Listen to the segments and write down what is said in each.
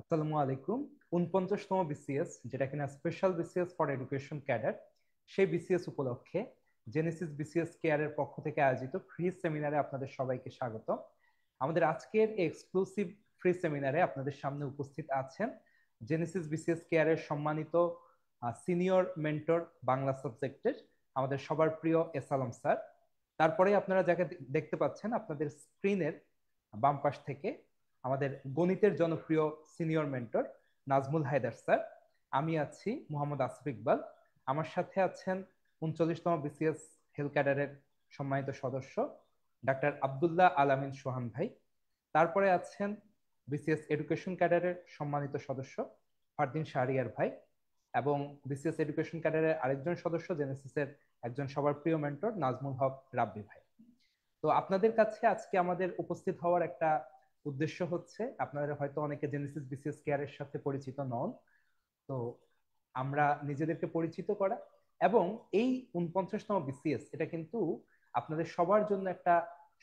আসসালামু আলাইকুম। ৪৯তম বিসিএস, যেটা কিনা special BCS for education cadre, সেই বিসিএস উপলক্ষে জেনেসিস বিসিএস কেয়ারের পক্ষ থেকে আয়োজিত ফ্রি সেমিনারে আপনাদের সবাইকে স্বাগত। আমাদের আজকের এক্সক্লুসিভ ফ্রি সেমিনারে আপনাদের সামনে উপস্থিত আছেন জেনেসিস বিসিএস কেয়ারের সম্মানিত সিনিয়র মেন্টর বাংলা সাবজেক্টের আমাদের সবার প্রিয় এস আলম স্যার। তারপরে আপনারা যাকে দেখতে পাচ্ছেন আপনাদের স্ক্রিনের বাম পাশ থেকে, আমাদের গণিতের জনপ্রিয় senior mentor Nazmul Haider sir. আমি আছি মোহাম্মদ আসিফ ইকবাল। আমার সাথে আছেন ৩৯তম বিসিএস হেলথ ক্যাডারের সম্মানিত সদস্য ডাক্তার আব্দুল্লাহ আলামিন সোহান ভাই। তারপরে আছেন বিসিএস এডুকেশন ক্যাডারের সম্মানিত সদস্য ফারদিন শাহরিয়ার ভাই, এবং বিসিএস এডুকেশন ক্যাডারের আরেকজন সদস্য জেনেসিসের একজন সবার প্রিয় মেন্টর নাজমুল হক রাব্বি ভাই। তো আপনাদের কাছে আজকে আমাদের উপস্থিত হওয়ার একটা উদ্দেশ্য হচ্ছে, আপনারা হয়তো অনেকে জেনেসিস বিসিএস কেয়ারের সাথে পরিচিত নন, তো আমরা নিজেদেরকে পরিচিত করা এবং এই ৪৯তম বিসিএস, এটা কিন্তু আপনাদের সবার জন্য একটা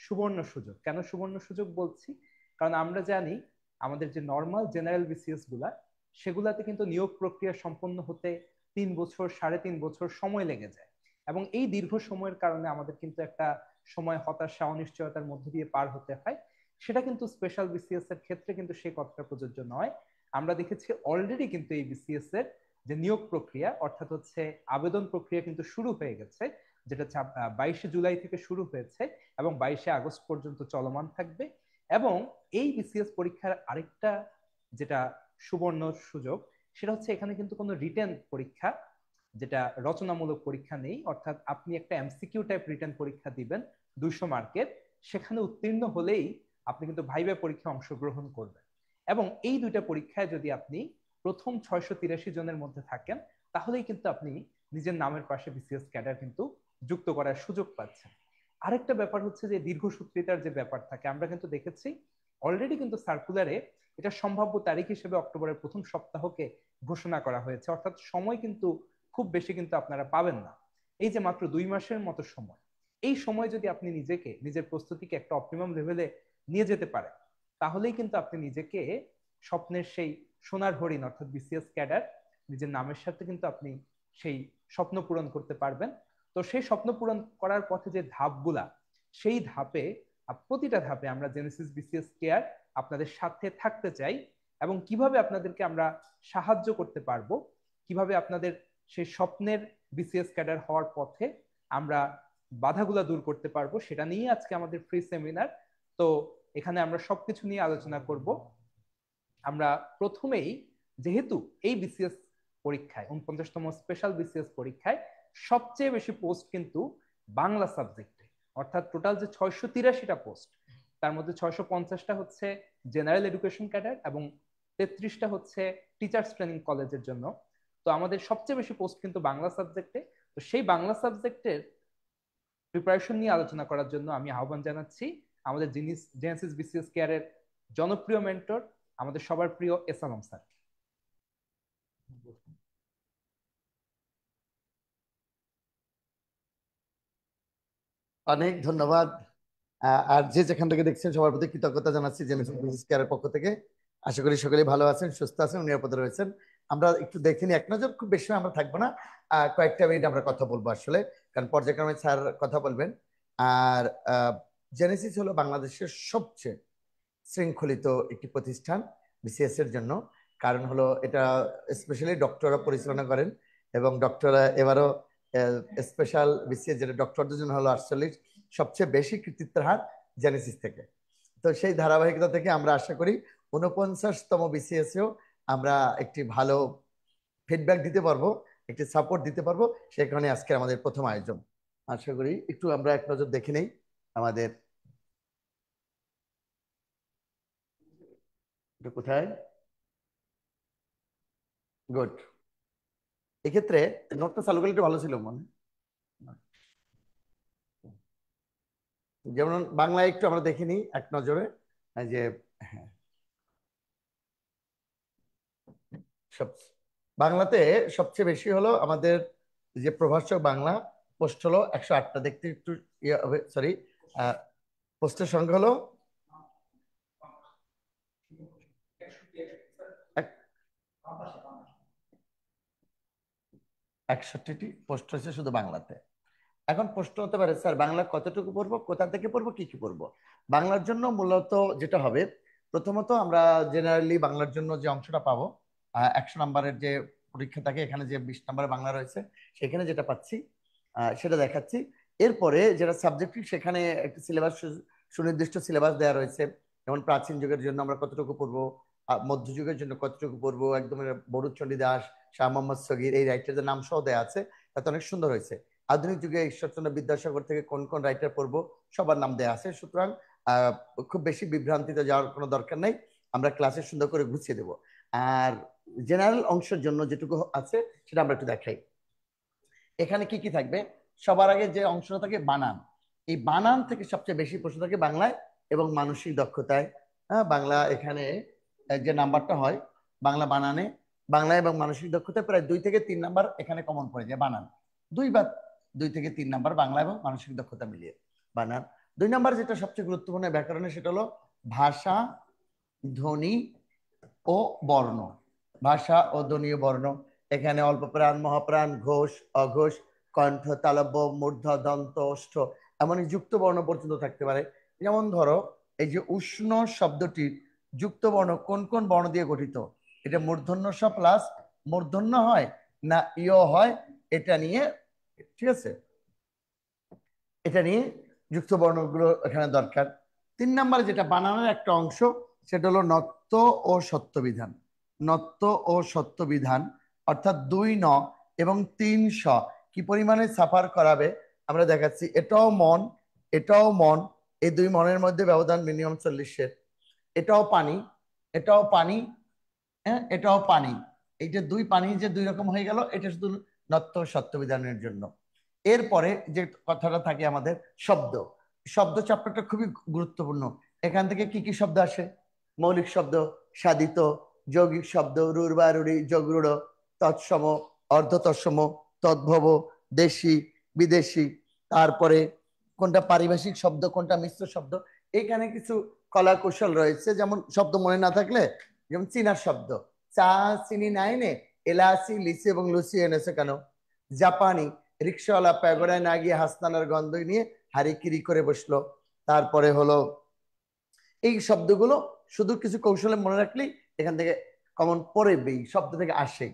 সুবর্ণ সুযোগ। কেন সুবর্ণ সুযোগ বলছি? কারণ আমরা জানি আমাদের যে নর্মাল জেনারেল বিসিএস গুলা, সেগুলাতে কিন্তু নিয়োগ প্রক্রিয়া সম্পন্ন হতে ৩ বছর ৩.৫ বছর সময় লেগে যায়, এবং এই দীর্ঘ সময়ের কারণে আমাদের কিন্তু একটা সময় হতাশা অনিশ্চয়তার মধ্যে দিয়ে পার হতে হয়। সেটা কিন্তু স্পেশাল বিসিএস এর ক্ষেত্রে কিন্তু সেই কথাটা প্রযোজ্য নয়। আমরা দেখেছি অলরেডি কিন্তু এই বিসিএস এর যে নিয়োগ প্রক্রিয়া, অর্থাৎ হচ্ছে আবেদন প্রক্রিয়া কিন্তু শুরু হয়ে গেছে, যেটা 22শে জুলাই থেকে শুরু হয়েছে এবং 22শে আগস্ট পর্যন্ত চলমান থাকবে। এবং এই বিসিএস পরীক্ষার আরেকটা যেটা সুবর্ণ সুযোগ, সেটা হচ্ছে এখানে কিন্তু কোনো রিটেন পরীক্ষা, যেটা রচনামূলক পরীক্ষা নেই। অর্থাৎ আপনি একটা এমসিকিউ টাইপ রিটেন পরীক্ষা দিবেন 200 মার্কের, সেখানে উত্তীর্ণ হলেই আপনি কিন্তু ভাইভা পরীক্ষায় অংশগ্রহণ করবেন। এবং এই দুইটা পরীক্ষায় যদি আপনি প্রথম 683 জনের মধ্যে থাকেন, তাহলেই কিন্তু আপনি নিজের নামের পাশে বিসিএস ক্যাডার কিন্তু যুক্ত করার সুযোগ পাচ্ছেন। আরেকটা ব্যাপার হচ্ছে যে দীর্ঘসূত্রিতার যে ব্যাপার থাকে, আমরা কিন্তু দেখেছি অলরেডি কিন্তু সার্কুলারে এটা সম্ভাব্য তারিখ হিসেবে অক্টোবরের প্রথম সপ্তাহকে ঘোষণা করা হয়েছে। অর্থাৎ সময় কিন্তু খুব বেশি কিন্তু আপনারা পাবেন না। এই যে মাত্র 2 মাসের মতো সময়, এই সময় যদি আপনি নিজেকে, নিজের প্রস্তুতিকে একটা অপটিমাম লেভেলে নিয়ে যেতে পারেন, তাহলেই কিন্তু আপনি নিজেকে স্বপ্নের সেই সোনার হরিণ অর্থাৎ বিসিএস ক্যাডার নিজের নামের সাথে কিন্তু আপনি সেই স্বপ্ন পূরণ করতে পারবেন। তো সেই স্বপ্ন পূরণ করার পথে যে ধাপগুলা, সেই ধাপে প্রতিটা ধাপে আমরা জেনেসিস বিসিএস কেয়ার আপনাদের সাথে থাকতে চাই, এবং কিভাবে আপনাদেরকে আমরা সাহায্য করতে পারবো, কিভাবে আপনাদের সেই স্বপ্নের বিসিএস ক্যাডার হওয়ার পথে আমরা বাধাগুলা দূর করতে পারবো, সেটা নিয়ে আজকে আমাদের ফ্রি সেমিনার। তো এখানে আমরা সবকিছু নিয়ে আলোচনা করব। আমরা প্রথমেই, যেহেতু এই বিসিএস পরীক্ষায় ৪৯তম স্পেশাল বিসিএস পরীক্ষায় সবচেয়ে বেশি পোস্ট কিন্তু বাংলা সাবজেক্টে, অর্থাৎ টোটাল যে ৬৮৩টা পোস্ট, তার মধ্যে ৬৫০টা হচ্ছে জেনারেল এডুকেশন ক্যাডার এবং ৩৩টা হচ্ছে টিচার্স ট্রেনিং কলেজের জন্য। তো আমাদের সবচেয়ে বেশি পোস্ট কিন্তু বাংলা সাবজেক্টে। তো সেই বাংলা সাবজেক্টের প্রিপারেশন নিয়ে আলোচনা করার জন্য আমি আহ্বান জানাচ্ছি আমাদের জেনেসিস বিসিএস কেয়ারের জনপ্রিয় মেন্টর, আমাদের সবার প্রিয় এস আলম স্যার। অনেক ধন্যবাদ। আর যে যেখান থেকে দেখছেন সবার প্রতি কৃতজ্ঞতা জানাচ্ছি জেনেসিস বিসিএস কেয়ারের পক্ষ থেকে। আশা করি সকলেই ভালো আছেন, সুস্থ আছেন, নিরাপদে রয়েছেন। আমরা একটু দেখে নিই, এক নজর খুব বেশি আমরা থাকবো না, কয়েকটা মিনিট আমরা কথা বলবো আসলে, কারণ পর্যায়ক্রমে স্যার কথা বলবেন। আর জেনেসিস হলো বাংলাদেশের সবচেয়ে শৃঙ্খলিত একটি প্রতিষ্ঠান বিসিএস এর জন্য। কারণ হলো এটা স্পেশালি ডক্টররা পরিচালনা করেন, এবং ডক্টররা এবারও স্পেশাল বিসিএস, যেটা ডক্টরদের জন্য হলো 48, সবচেয়ে বেশি কৃতিত্বের হার জেনেসিস থেকে। তো সেই ধারাবাহিকতা থেকে আমরা আশা করি 49তম বিসিএসেও আমরা একটি ভালো ফিডব্যাক দিতে পারবো, একটি সাপোর্ট দিতে পারবো। সেই কারণে আজকে আমাদের প্রথম আয়োজন। আশা করি একটু আমরা এক নজর দেখে নেই আমাদের কোথায়। গুড। এক্ষেত্রে নোটটা চালু করলে একটু ভালো ছিল মনে। যেমন বাংলায় একটু আমরা দেখিনি এক নজরে, যে হ্যাঁ, সব বাংলাতে সবচেয়ে বেশি হলো আমাদের যে প্রভাষক বাংলা পোস্ট হলো 108টা, দেখতে একটু ইয়ে হবে, সরি, পোস্টের সংখ্যা হলো 61টি প্রশ্ন হয়েছে শুধু বাংলাতে। এখন প্রশ্ন হতে পারে স্যার বাংলা কতটুকু পড়বো, কোথা থেকে পড়বো, কি কি পড়বো? বাংলার জন্য মূলত যেটা হবে, প্রথমত আমরা জেনারেলি বাংলার জন্য যে অংশটা পাবো 100 নম্বরের যে পরীক্ষা থাকে, এখানে যে 20 নম্বরের বাংলা রয়েছে সেখানে যেটা পাচ্ছি সেটা দেখাচ্ছি। এরপরে যেটা সাবজেক্টিভ, সেখানে একটা সিলেবাস, সুনির্দিষ্ট সিলেবাস দেওয়া রয়েছে। যেমন প্রাচীন যুগের জন্য আমরা কতটুকু পড়বো, মধ্যযুগের জন্য কতটুকু পড়বো, একদম বরুচন্ডী দাস, শাহ মোহাম্মদ সগীর এই রাইটারদের নাম সহ দেওয়া আছে। তাতে অনেক সুন্দর হয়েছে। আধুনিক যুগে ঈশ্বরচন্দ্র বিদ্যাসাগর থেকে কোন কোন রাইটার পড়বো সবার নাম দেওয়া আছে। সুতরাং খুব বেশি বিভ্রান্তিতে যাওয়ার কোনো দরকার নেই, আমরা ক্লাসে সুন্দর করে গুছিয়ে দেবো। আর জেনারেল অংশের জন্য যেটুকু আছে সেটা আমরা একটু দেখাই। এখানে কি কি থাকবে? সবার আগে যে অংশটা থাকে বানান, এই বানান থেকে সবচেয়ে বেশি প্রশ্ন থাকে বাংলায় এবং মানসিক দক্ষতায়। হ্যাঁ, বাংলা এখানে যে নাম্বারটা হয় বাংলা বানানে, বাংলা এবং মানসিক দক্ষতায় প্রায় 2 থেকে 3 নাম্বার এখানে কমন পড়ে যায়। বানান 2 থেকে 3 নাম্বার বাংলা এবং মানসিক দক্ষতা মিলিয়ে বানান। 2 নাম্বার যেটা সবচেয়ে গুরুত্বপূর্ণ ব্যাকরণে, সেটা হলো ভাষা, ধ্বনি ও বর্ণ। ভাষা ও ধ্বনি ও বর্ণ, এখানে অল্প প্রাণ, মহাপ্রাণ, ঘোষ, অঘোষ, কণ্ঠ, তালব্য, মূর্ধ, দন্ত, ওষ্ঠ, এমনই যুক্ত বর্ণ পর্যন্ত থাকতে পারে। যেমন ধরো এই যে উষ্ণ শব্দটির যুক্ত বর্ণ কোন কোন বর্ণ দিয়ে গঠিত, এটা মূর্ধন্য স প্লাস মূর্ধন্য হয় না ইয় হয়, এটা নিয়ে, ঠিক আছে, এটা নিয়ে যুক্ত বর্ণগুলো এখানে দরকার। 3 নম্বরে যেটা বানানোর একটা অংশ, সেটা হলো নত্ব ও সত্য বিধান। নত্ব ও সত্য বিধান অর্থাৎ 2 ন এবং 3 স কি পরিমাণে সাফার করাবে আমরা দেখাচ্ছি। এটাও মন, এটাও মন, এই 2 মনের মধ্যে ব্যবধান মিনিমাম 40-এর। এটাও পানি, এটাও পানি, হ্যাঁ এটাও পানি। এই যে 2 পানি যে 2 রকম হয়ে গেল, এটা শুধু নত্ব সত্য বিধানের জন্য। এরপরে যে কথাটা থাকে আমাদের শব্দ, শব্দ চ্যাপ্টারটা খুবই গুরুত্বপূর্ণ। এখান থেকে কি কি শব্দ আসে? মৌলিক শব্দ, সাধিত, যৌগিক শব্দ, রূঢ় রূঢ়ি, যোগরূঢ়, তৎসম, অর্ধ তৎসম, তদ্ভব, দেশি, বিদেশি। তারপরে কোনটা পারিভাষিক শব্দ, কোনটা মিশ্র শব্দ। এখানে কিছু কলা কৌশল রয়েছে, যেমন শব্দ মনে না থাকলে, যেমন চীনার শব্দ, চা চিনি নাইনে, এলাচি লিচি এবং লুচি এনেছে কেন। জাপানি, রিক্সাওয়ালা প্যাগোডায় না গিয়ে হাসনানার গন্ধ নিয়ে হারিকিরি করে বসলো। তারপরে হলো এই শব্দগুলো শুধু কিছু কৌশলে মনে রাখলেই এখান থেকে কমন পড়বেই, শব্দ থেকে আসে।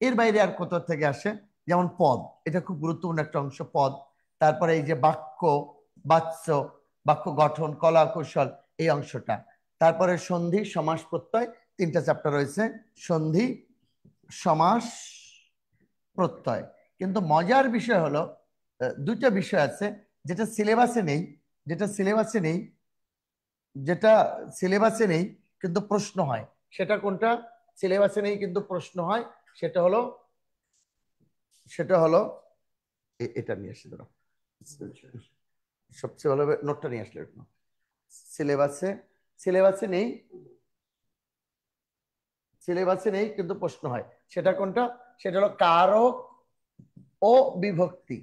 এর বাইরে আর কোথা থেকে আসে? যেমন পদ, এটা খুব গুরুত্বপূর্ণ একটা অংশ, পদ। তারপরে এই যে বাক্য, বাচ্য, বাক্য গঠন, কলা কৌশল, এই অংশটা। তারপরে সন্ধি, সমাস, প্রত্যয়, 3টা চ্যাপ্টার রয়েছে, সন্ধি, সমাস, প্রত্যয়। কিন্তু মজার বিষয় হলো 2টা বিষয় আছে যেটা সিলেবাসে নেই, যেটা সিলেবাসে নেই, যেটা সিলেবাসে নেই কিন্তু প্রশ্ন হয়। সেটা কোনটা? সিলেবাসে নেই কিন্তু প্রশ্ন হয়, সেটা হলো, সেটা হলো এটা নিয়ে আসলে ধরো সবচেয়ে ভালো নোটটা নিয়ে আসলে। সিলেবাসে, সিলেবাসে নেই, সিলেবাসে নেই কিন্তু প্রশ্ন হয়, সেটা কোনটা? সেটা হলো কারক ও বিভক্তি।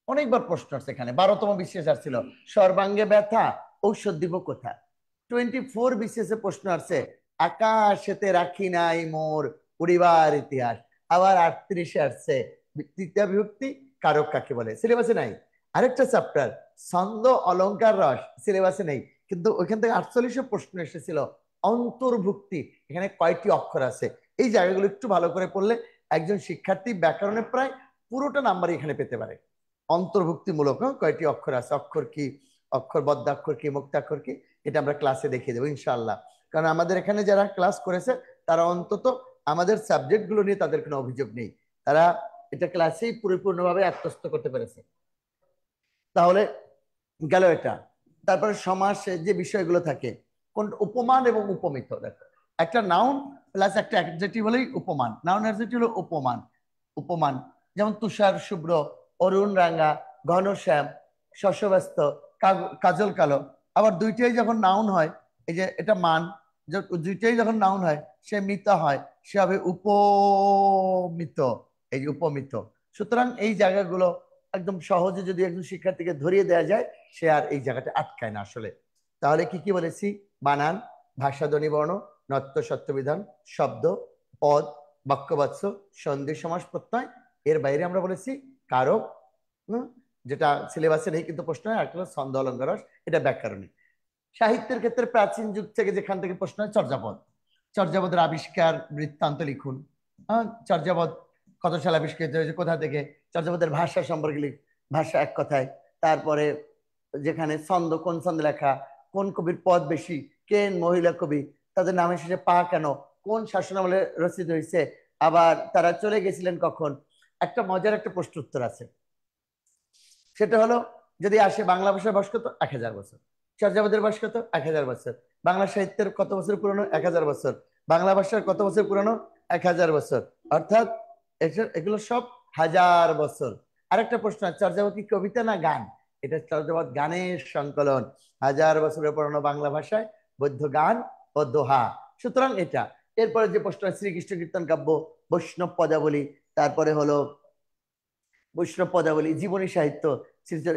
অনেকবার প্রশ্ন আসছে এখানে, 12তম বিশেষ আসছিল সর্বাঙ্গে ব্যথা, ঔষধ দিব কোথা। 24 বিশেষে প্রশ্ন আসছে আকাশেতে রাখি নাই মোর পরিবার ইতিহাস। আবার 38-এ আসছে তৃতীয় বিভক্তি কারক কাকে বলে, সিলেবাসে নাই। আরেকটা চ্যাপ্টার ছন্দ অলংকার রস, সিলেবাসে নেই কিন্তু ওইখান থেকে 48-এ প্রশ্ন এসেছিল অন্তর্ভুক্তি, এখানে কয়টি অক্ষর আছে। এই জায়গাগুলো একটু ভালো করে পড়লে একজন শিক্ষার্থী ব্যাকরণে প্রায় পুরোটা নাম্বার এখানে পেতে পারে। অন্তর্ভুক্তিমূলক কয়টি অক্ষর আছে, অক্ষর কি, অক্ষর বদ্ধাক্ষর কি, মুক্তাক্ষর কি, এটা আমরা ক্লাসে দেখিয়ে দেবো ইনশাআল্লাহ। কারণ আমাদের এখানে যারা ক্লাস করেছে তারা অন্তত আমাদের সাবজেক্টগুলো নিয়ে তাদের কোনো অভিযোগ নেই, তারা এটা ক্লাসেই পরিপূর্ণভাবে আত্মস্থ করতে পেরেছে। তাহলে গেল এটা। তারপরে সমাসে যে বিষয়গুলো থাকে, কোন উপমান এবং উপমিত। দেখো একটা নাউন প্লাস একটা অ্যাডজেক্টিভ হলেই উপমান, নাউন অ্যাডজেক্টিভ হলো উপমান। উপমান যেমন তুষার শুভ্র, অরুণ রাঙা, ঘনশ্যাম, শস্যব্যস্ত, কাজল কালো। আবার দুইটাই যখন নাউন হয়, এই যে এটা মান, দুইটাই যখন নাউন হয় সে মিতা হয়, সে হবে উপমিত, এই যে উপমিত। সুতরাং এই জায়গাগুলো একদম সহজে যদি একজন শিক্ষার্থীকে ধরিয়ে দেওয়া যায়, সে আর এই জায়গাটা আটকায় না আসলে। তাহলে কি কি বলেছি? বানান, ভাষা, ধ্বনি, বর্ণ, নত্ব সত্যবিধান, শব্দ, পদ, বাক্যবাচ্য, সন্ধি, সমাস, প্রত্যয়, এর বাইরে আমরা বলেছি কারক, যেটা সিলেবাসে নেই কিন্তু প্রশ্ন হয়, একটা হলো ছন্দ অলঙ্কার রস, এটা ব্যাকরণিক। সাহিত্যের ক্ষেত্রে প্রাচীন যুগ থেকে যেখান থেকে প্রশ্ন হয় চর্যাপদ, চর্যাপদের আবিষ্কার বৃত্তান্ত লিখুন। চর্যাপদ কত সাল আবিষ্কৃত হয়েছে, কোথা থেকে, চর্যাপদের ভাষা সম্পর্কে ভাষা এক কথায়। তারপরে যেখানে ছন্দ, কোন ছন্দে লেখা, কোন কবির পদ বেশি, কে মহিলা কবি, তাদের নামের শেষে পা কেন, কোন শাসনামলে রচিত হয়েছে, আবার তারা চলে গেছিলেন কখন। একটা মজার একটা প্রশ্ন উত্তর আছে, সেটা হলো যদি আসে বাংলা ভাষার বয়স কত, 1000 বছর, চর্যাপদের বয়স কত, 1000 বছর, বাংলা সাহিত্যের কত বছর পুরনো, 1000 বছর, বাংলা ভাষার কত বছর পুরনো, 1000 বছর, অর্থাৎ এগুলো সব 1000 বছর। আরেকটা প্রশ্ন, চর্যাপদ কি কবিতা না গান? এটা চর্যাপদ গানের সংকলন, 1000 বছরের পুরনো বাংলা ভাষায় বৌদ্ধ গান ও দোহা, সুতরাং এটা। এরপরে যে প্রশ্ন, শ্রীকৃষ্ণ কীর্তন কাব্য, বৈষ্ণব পদাবলী, তারপরে হলো বৈষ্ণব পদাবলী, জীবনী সাহিত্য,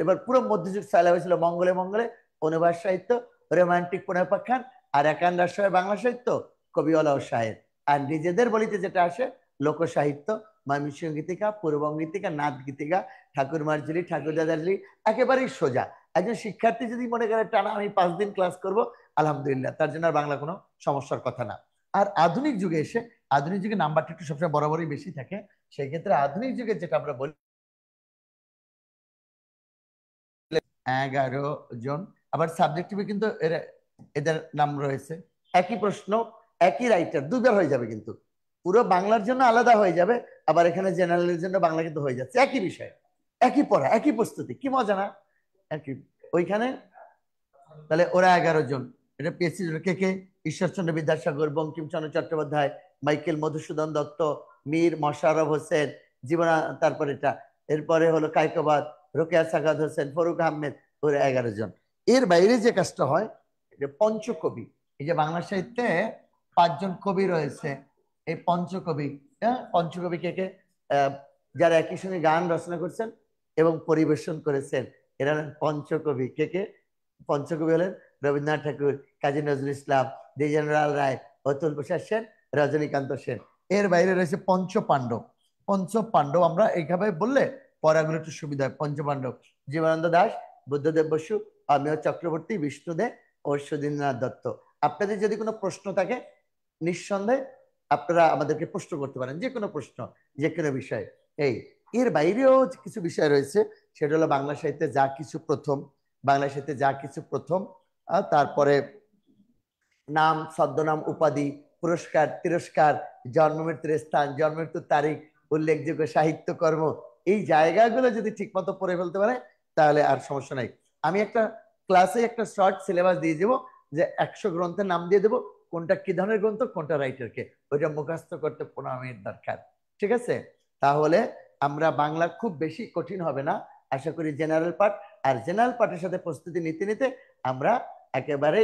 এবার পুরো মধ্যযুগ সাইলা হয়েছিল মঙ্গলে মঙ্গলে, অনুবাদ সাহিত্য, রোমান্টিক পুনর্পাখ্যান, আর একান রাষ্ট্রের বাংলা সাহিত্য, কবিওয়ালা ও শায়ের। আর নিজেদের বলিতে যেটা আসে, লোক সাহিত্য, ময়মনসিংহ গীতিকা, পূর্ববঙ্গ গীতিকা, নাথ গীতিকা, ঠাকুর মার্জলি, ঠাকুর দাদারলি, একেবারেই সোজা। একজন শিক্ষার্থী যদি মনে করে টানা আমি 5 দিন ক্লাস করব, আলহামদুলিল্লাহ, তার জন্য আর বাংলা কোনো সমস্যার কথা না। আর আধুনিক যুগে এসে, আধুনিক যুগে নাম্বারটা একটু সবসময় বরাবরই বেশি থাকে, সেই ক্ষেত্রে আধুনিক যুগে যেটা আমরা বলি 11 জন। আবার সাবজেক্টিভে কিন্তু এদের নাম রয়েছে, একই প্রশ্ন একই রাইটার দুইবার হয়ে যাবে, কিন্তু পুরো বাংলার জন্য আলাদা হয়ে যাবে, আবার এখানে জেনারেলের জন্য বাংলা কিন্তু হয়ে যাচ্ছে, একই বিষয়, একই পড়া, একই প্রস্তুতি, কি মজা না? একই ওইখানে। তাহলে ওরা 11 জন। এটা পিএসসি কে কে? ঈশ্বরচন্দ্র বিদ্যাসাগর, বঙ্কিমচন্দ্র চট্টোপাধ্যায়, মাইকেল মধুসূদন দত্ত, মীর মশাররফ হোসেন, জীবনা, তারপরে এটা, এরপরে হলো কায়কোবাদ, রোকেয়া সাগাত হোসেন, ফরুক আহমেদ, ওরা 11 জন। এর বাইরে যে কাজটা হয়, যে পঞ্চকবি, এই যে বাংলা সাহিত্যে 5 জন কবি রয়েছে, এই পঞ্চকবি, পঞ্চকবি কে কে? যারা একই সঙ্গে গান রচনা করছেন এবং পরিবেশন করেছেন, এরা পঞ্চকবি। কে কে পঞ্চকবি হলেন? রবীন্দ্রনাথ ঠাকুর, কাজী নজরুল ইসলাম, দ্বিজেন্দ্রলাল রায়, অতুল প্রসাদ সেন, রজনীকান্ত সেন। এর বাইরে রয়েছে পঞ্চ পাণ্ডব। পঞ্চ পাণ্ডব আমরা এইভাবে বললে পড়াগুলো একটু সুবিধা হয়। পঞ্চ পাণ্ডব: জীবনানন্দ দাশ, বুদ্ধদেব বসু, অমিয় চক্রবর্তী, বিষ্ণুদে ও সুধীন্দ্রনাথ দত্ত। আপনাদের যদি কোনো প্রশ্ন থাকে, নিঃসন্দেহে আপনারা আমাদেরকে প্রশ্ন করতে পারেন, যে কোনো প্রশ্ন, যে কোনো বিষয়ে। এর বাইরেও কিছু বিষয় রয়েছে, সেটা হলো বাংলা সাহিত্যে যা কিছু প্রথম, বাংলা সাহিত্যে যা কিছু প্রথম, তারপরে নাম, ছদ্মনাম, উপাধি, পুরস্কার, তিরস্কার, জন্মমৃত্যুর স্থান, জন্মমৃত্যুর তারিখ, উল্লেখযোগ্য সাহিত্যকর্ম, এই জায়গাগুলো যদি ঠিক মতো পড়ে ফেলতে পারে, তাহলে আর সমস্যা নাই। আমি একটা ক্লাসে একটা শর্ট সিলেবাস দিয়ে দেবো, যে 100 গ্রন্থের নাম দিয়ে দেবো, কোনটা কি ধরনের গ্রন্থ, কোনটা রাইটারকে, ওইটা মুখস্থ করতে 15 মিনিট দরকার। ঠিক আছে? তাহলে আমরা বাংলা খুব বেশি কঠিন হবে না, আশা করি জেনারেল পার্ট, আর জেনারেল পার্টের সাথে প্রস্তুতি নিতে নিতে আমরা একেবারে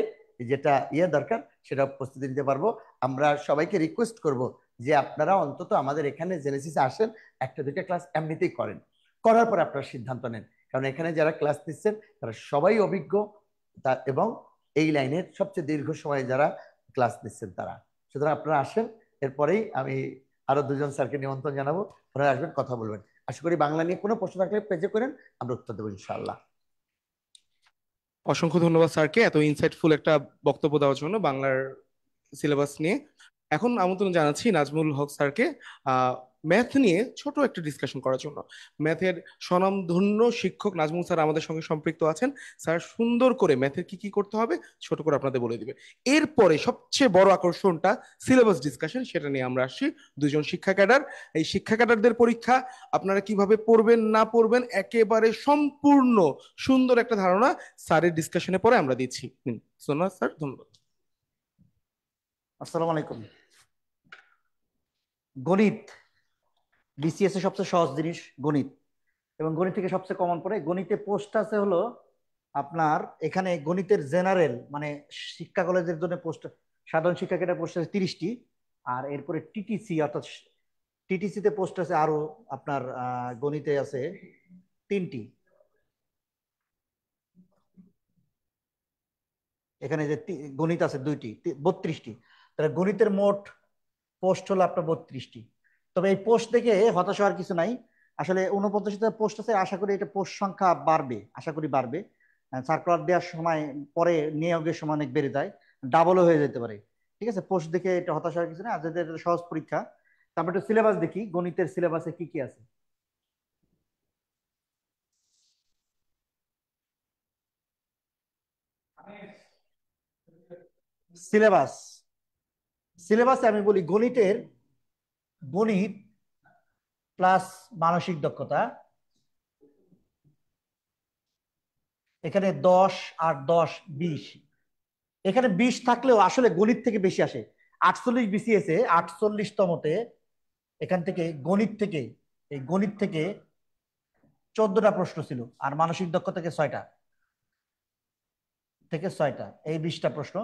যেটা দরকার সেটা প্রস্তুতি নিতে পারবো। আমরা সবাইকে রিকোয়েস্ট করব যে আপনারা অন্তত আমাদের এখানে জেনেসিসে আসেন, 1-2টা ক্লাস এমনিতেই করেন, করার পর আপনারা সিদ্ধান্ত নেন, কারণ এখানে যারা ক্লাস নিচ্ছেন তারা সবাই অভিজ্ঞ, এবং এই লাইনের সবচেয়ে দীর্ঘ সময় যারা ক্লাস নিচ্ছেন তারা। সুতরাং আপনারা আসেন, এরপরেই আমি আরো 2জন স্যারকে নিমন্ত্রণ জানাবো, ওনারা আসবেন, কথা বলবেন। আশা করি বাংলা নিয়ে কোনো প্রশ্ন থাকলে পেজে করেন, আমরা উত্তর দেবো ইনশাআল্লাহ। অসংখ্য ধন্যবাদ স্যারকে এত ইনসাইটফুল একটা বক্তব্য দেওয়ার জন্য বাংলার সিলেবাস নিয়ে। এখন আমন্ত্রণ জানাচ্ছি নাজমুল হক স্যারকে ম্যাথ নিয়ে ছোট একটা ডিসকাশন করার জন্য। ম্যাথের স্বনামধন্য শিক্ষক নাজমুল স্যার আমাদের সঙ্গে সম্পৃক্ত আছেন। স্যার সুন্দর করে ম্যাথের কি কি করতে হবে ছোট করে আপনাদের বলে দিবে। এরপরে সবচেয়ে বড় আকর্ষণটা সিলেবাস ডিসকাশন, সেটা নিয়ে আমরা আসছি। 2জন শিক্ষা ক্যাডার, এই শিক্ষা ক্যাডারদের পরীক্ষা আপনারা কিভাবে পড়বেন না পড়বেন একেবারে সম্পূর্ণ সুন্দর একটা ধারণা স্যারের ডিসকাশনে পরে আমরা দিচ্ছি। সোনা স্যার, ধন্যবাদ। আসসালামু আলাইকুম। গণিত বিসিএস এর সবচেয়ে সহজ জিনিস গণিত, এবং গণিত থেকে সবচেয়ে কমন পড়ে। গণিতে পোস্ট আছে হলো আপনার এখানে গণিতের জেনারেল মানে শিক্ষা কলেজের জন্য পোস্ট, সাধারণ শিক্ষা ক্যাডার পোস্ট আছে 30টি, আর এরপরে টিটিসি অর্থাৎ টিটিসিতে পোস্ট আছে আরো আপনার গণিতে আছে 3টি। এখানে যে গণিত আছে 2টি, 32টি। তাহলে গণিতের মোট পোস্ট হলো আপনার 32টি। তবে এই পোস্ট দেখে হতাশ হওয়ার কিছু নাই, আসলে 49টা পোস্ট আছে, আশা করি এটা পোস্ট সংখ্যা বাড়বে, আশা করি বাড়বে। সার্কুলার দেওয়ার সময় পরে নিয়োগের সময় অনেক বেড়ে যায়, ডাবলও হয়ে যেতে পারে। ঠিক আছে, পোস্ট দেখে এটা হতাশ হওয়ার কিছু না, যাদের সহজ পরীক্ষা। তারপর একটু সিলেবাস দেখি, গণিতের সিলেবাসে কি কি আছে। সিলেবাস সিলেবাসে আমি বলি গণিত প্লাস মানসিক দক্ষতা, এখানে 10 আর 10 20, এখানে 20 থাকলেও আসলে গণিত থেকে বেশি আসে। 48 বিসিএস এ 48তমতে এখান থেকে গণিত থেকে 14টা প্রশ্ন ছিল, আর মানসিক দক্ষতা থেকে 6টা, এই 20টা প্রশ্ন।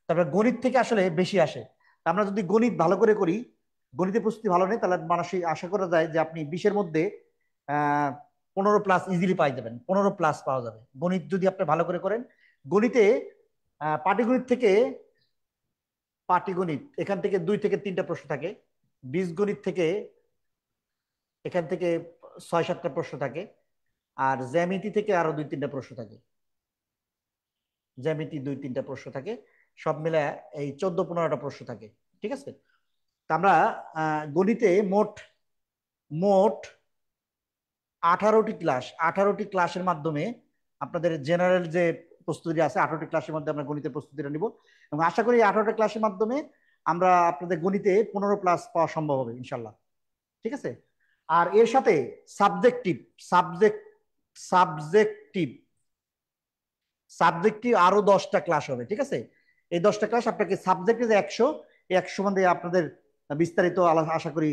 তারপরে গণিত থেকে আসলে বেশি আসে। আমরা যদি গণিত ভালো করে করি, গণিতের প্রস্তুতি ভালো নেই, তাহলে মানসিক আশা করা যায় যে আপনি 20-এর মধ্যে 15+ ইজিলি পাই যাবেন, 15+ পাওয়া যাবে গণিত যদি আপনি ভালো করে করেন। গণিতে পাটিগণিত এখান থেকে 2 থেকে 3টা প্রশ্ন থাকে, বীজগণিত থেকে এখান থেকে 6-7টা প্রশ্ন থাকে, আর জ্যামিতি থেকে আরো 2-3টা প্রশ্ন থাকে, জ্যামিতি 2-3টা প্রশ্ন থাকে, সব মিলে এই 14-15টা প্রশ্ন থাকে। ঠিক আছে, তা আমরা গণিতে মোট মোট 18টি ক্লাসের মাধ্যমে আপনাদের জেনারেল যে প্রস্তুতি আছে 18টি ক্লাসের মধ্যে আমরা গণিতের প্রস্তুতিটা নিব, এবং আশা করি 18টা ক্লাসের মাধ্যমে আমরা আপনাদের গণিতে 15+ পাওয়া সম্ভব হবে ইনশাল্লাহ। ঠিক আছে, আর এর সাথে সাবজেক্টিভ সাবজেক্টিভ সাবজেক্টিভ আরো 10টা ক্লাস হবে। ঠিক আছে, এই 10টা ক্লাস আপনাকে সাবজেক্টে যে 100 মধ্যে আপনাদের বিস্তারিত আশা করি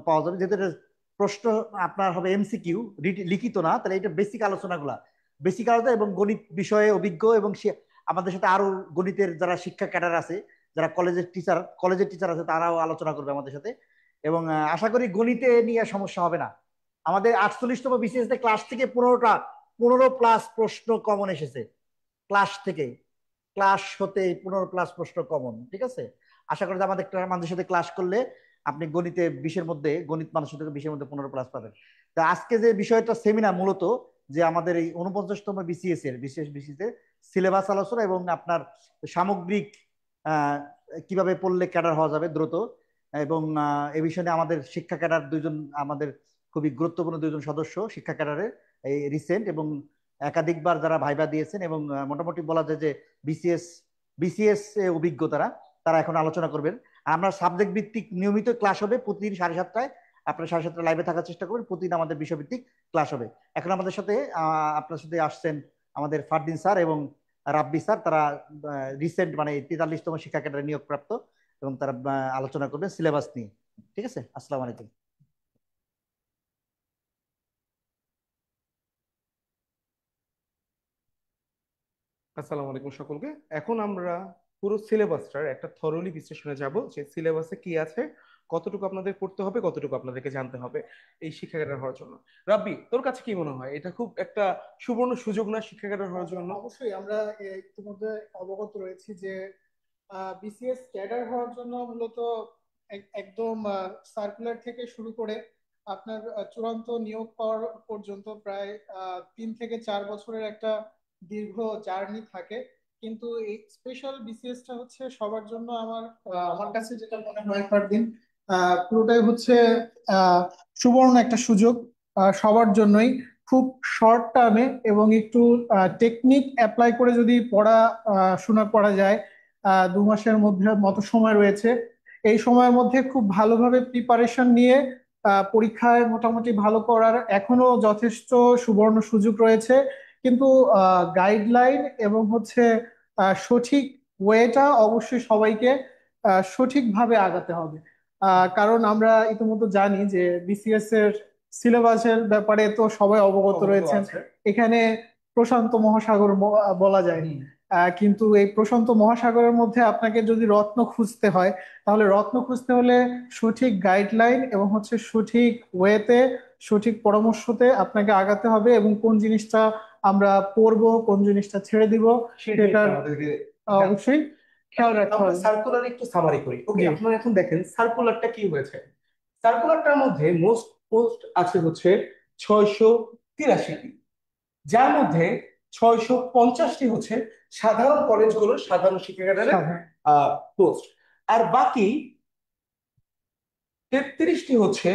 পাওয়া যাবে। যেহেতু প্রশ্ন আপনার হবে এমসিকিউ, লিখিত না, তাহলে এটা বেসিক আলোচনাগুলা, এবং গণিত বিষয়ে অভিজ্ঞ এবং আমাদের সাথে আরো গণিতের যারা শিক্ষা ক্যাডার আছে, যারা কলেজের টিচার আছে, তারাও আলোচনা করবে আমাদের সাথে। এবং আশা করি গণিতে নিয়ে সমস্যা হবে না। আমাদের 48তম বিসিএস ক্লাস থেকে 15+ প্রশ্ন কমন এসেছে, ক্লাস হতে 15+ প্রশ্ন কমন। ঠিক আছে, আশা করি যে আমাদের সাথে ক্লাস করলে আপনি গণিতে 20-এর মধ্যে, গণিত মানসিক থেকে 20-এর মধ্যে 15+ পাবেন। তা আজকে যে বিষয়টা সেমিনার মূলত যে আমাদের এই 49তম বিসিএস এর বিশেষ বিসিএস সিলেবাস আলোচনা এবং আপনার সামগ্রিক কিভাবে পড়লে ক্যাডার হওয়া যাবে দ্রুত, এবং এই বিষয়ে আমাদের শিক্ষা ক্যাডার আমাদের খুবই গুরুত্বপূর্ণ 2জন সদস্য শিক্ষা ক্যাডারের, এই রিসেন্ট এবং একাধিকবার যারা ভাইবা দিয়েছেন এবং মোটামুটি বলা যায় যে বিসিএস অভিজ্ঞ, তারা এখন আলোচনা করবেন। আর আমরা সাবজেক্ট ভিত্তিক নিয়মিত ক্লাস হবে প্রতিদিন 7:30টায়, আপনারা 7:30টায় লাইভে থাকার চেষ্টা করবেন। প্রতিদিন আমাদের বিষয়ভিত্তিক ক্লাস হবে। এখন আমাদের সাথে আপনার সাথে আসছেন আমাদের ফারদিন স্যার এবং রাব্বি স্যার, তারা রিসেন্ট মানে 43তম শিক্ষা ক্যাডারে নিয়োগপ্রাপ্ত, এবং তারা আলোচনা করবেন সিলেবাস নিয়ে। ঠিক আছে, আসসালামু আলাইকুম। আসসালামু আলাইকুম সকলকে। এখন আমরা পুরো সিলেবাসটার একটা থরলি বিশ্লেষণে যাব, যে সিলেবাসে কি আছে, কতটুকু আপনাদের পড়তে হবে, কতটুকু আপনাদেরকে জানতে হবে এই শিক্ষা ক্যাডার হওয়ার জন্য। রাব্বি, তোর কাছে কি মনে হয়, এটা খুব একটা সুবর্ণ সুযোগ না শিক্ষা ক্যাডার হওয়ার জন্য? অবশ্যই আমরা ইতিমধ্যে অবগত রয়েছি যে বিসিএস ক্যাডার হওয়ার জন্য মূলত একদম সার্কুলার থেকে শুরু করে আপনার চূড়ান্ত নিয়োগ পাওয়ার পর্যন্ত প্রায় 3 থেকে 4 বছরের একটা দীর্ঘ জার্নি থাকে। কিন্তু এই স্পেশাল বিসিএসটা হচ্ছে সবার জন্য আমার কাছে যেটা মনে হয় ফারদিন, পুরোটাই হচ্ছে সুবর্ণ একটা সুযোগ সবার জন্যই। খুব শর্ট টার্মে এবং একটু টেকনিক অ্যাপ্লাই করে যদি পড়াশোনা করা যায়, 2 মাসের মধ্যে মতো সময় রয়েছে, এই সময়ের মধ্যে খুব ভালোভাবে প্রিপারেশন নিয়ে পরীক্ষায় মোটামুটি ভালো করার এখনো যথেষ্ট সুবর্ণ সুযোগ রয়েছে। কিন্তু গাইডলাইন এবং হচ্ছে সঠিক ওয়েটা অবশ্যই সবাইকে সঠিকভাবে আগাতে হবে। কারণ আমরা ইতিমধ্যে জানি যে বিসিএস এর সিলেবাসের ব্যাপারে তো সবাই অবগত রয়েছেন। এখানে প্রশান্ত মহাসাগর বলা যায়, কিন্তু এই প্রশান্ত মহাসাগরের মধ্যে আপনাকে যদি রত্ন খুঁজতে হয়, তাহলে রত্ন খুঁজতে হলে সঠিক গাইডলাইন এবং হচ্ছে সঠিক ওয়েতে, সঠিক পরামর্শতে আপনাকে আগাতে হবে, এবং কোন জিনিসটা আমরা পড়বো, কোন জিনিসটা ছেড়ে দিব, সেটার অবশ্যই খেয়াল রাখতে হবে। সার্কুলার একটু সামারি করি। ওকে, আপনারা এখন দেখেন সার্কুলারটা কি হয়েছে। সার্কুলারটার মধ্যে মোস্ট পোস্ট আছে হচ্ছে 683টি, যার মধ্যে 650টি হচ্ছে সাধারণ কলেজগুলোর সাধারণ শিক্ষা ক্যাডারের পোস্ট, আর বাকি 33টি হচ্ছে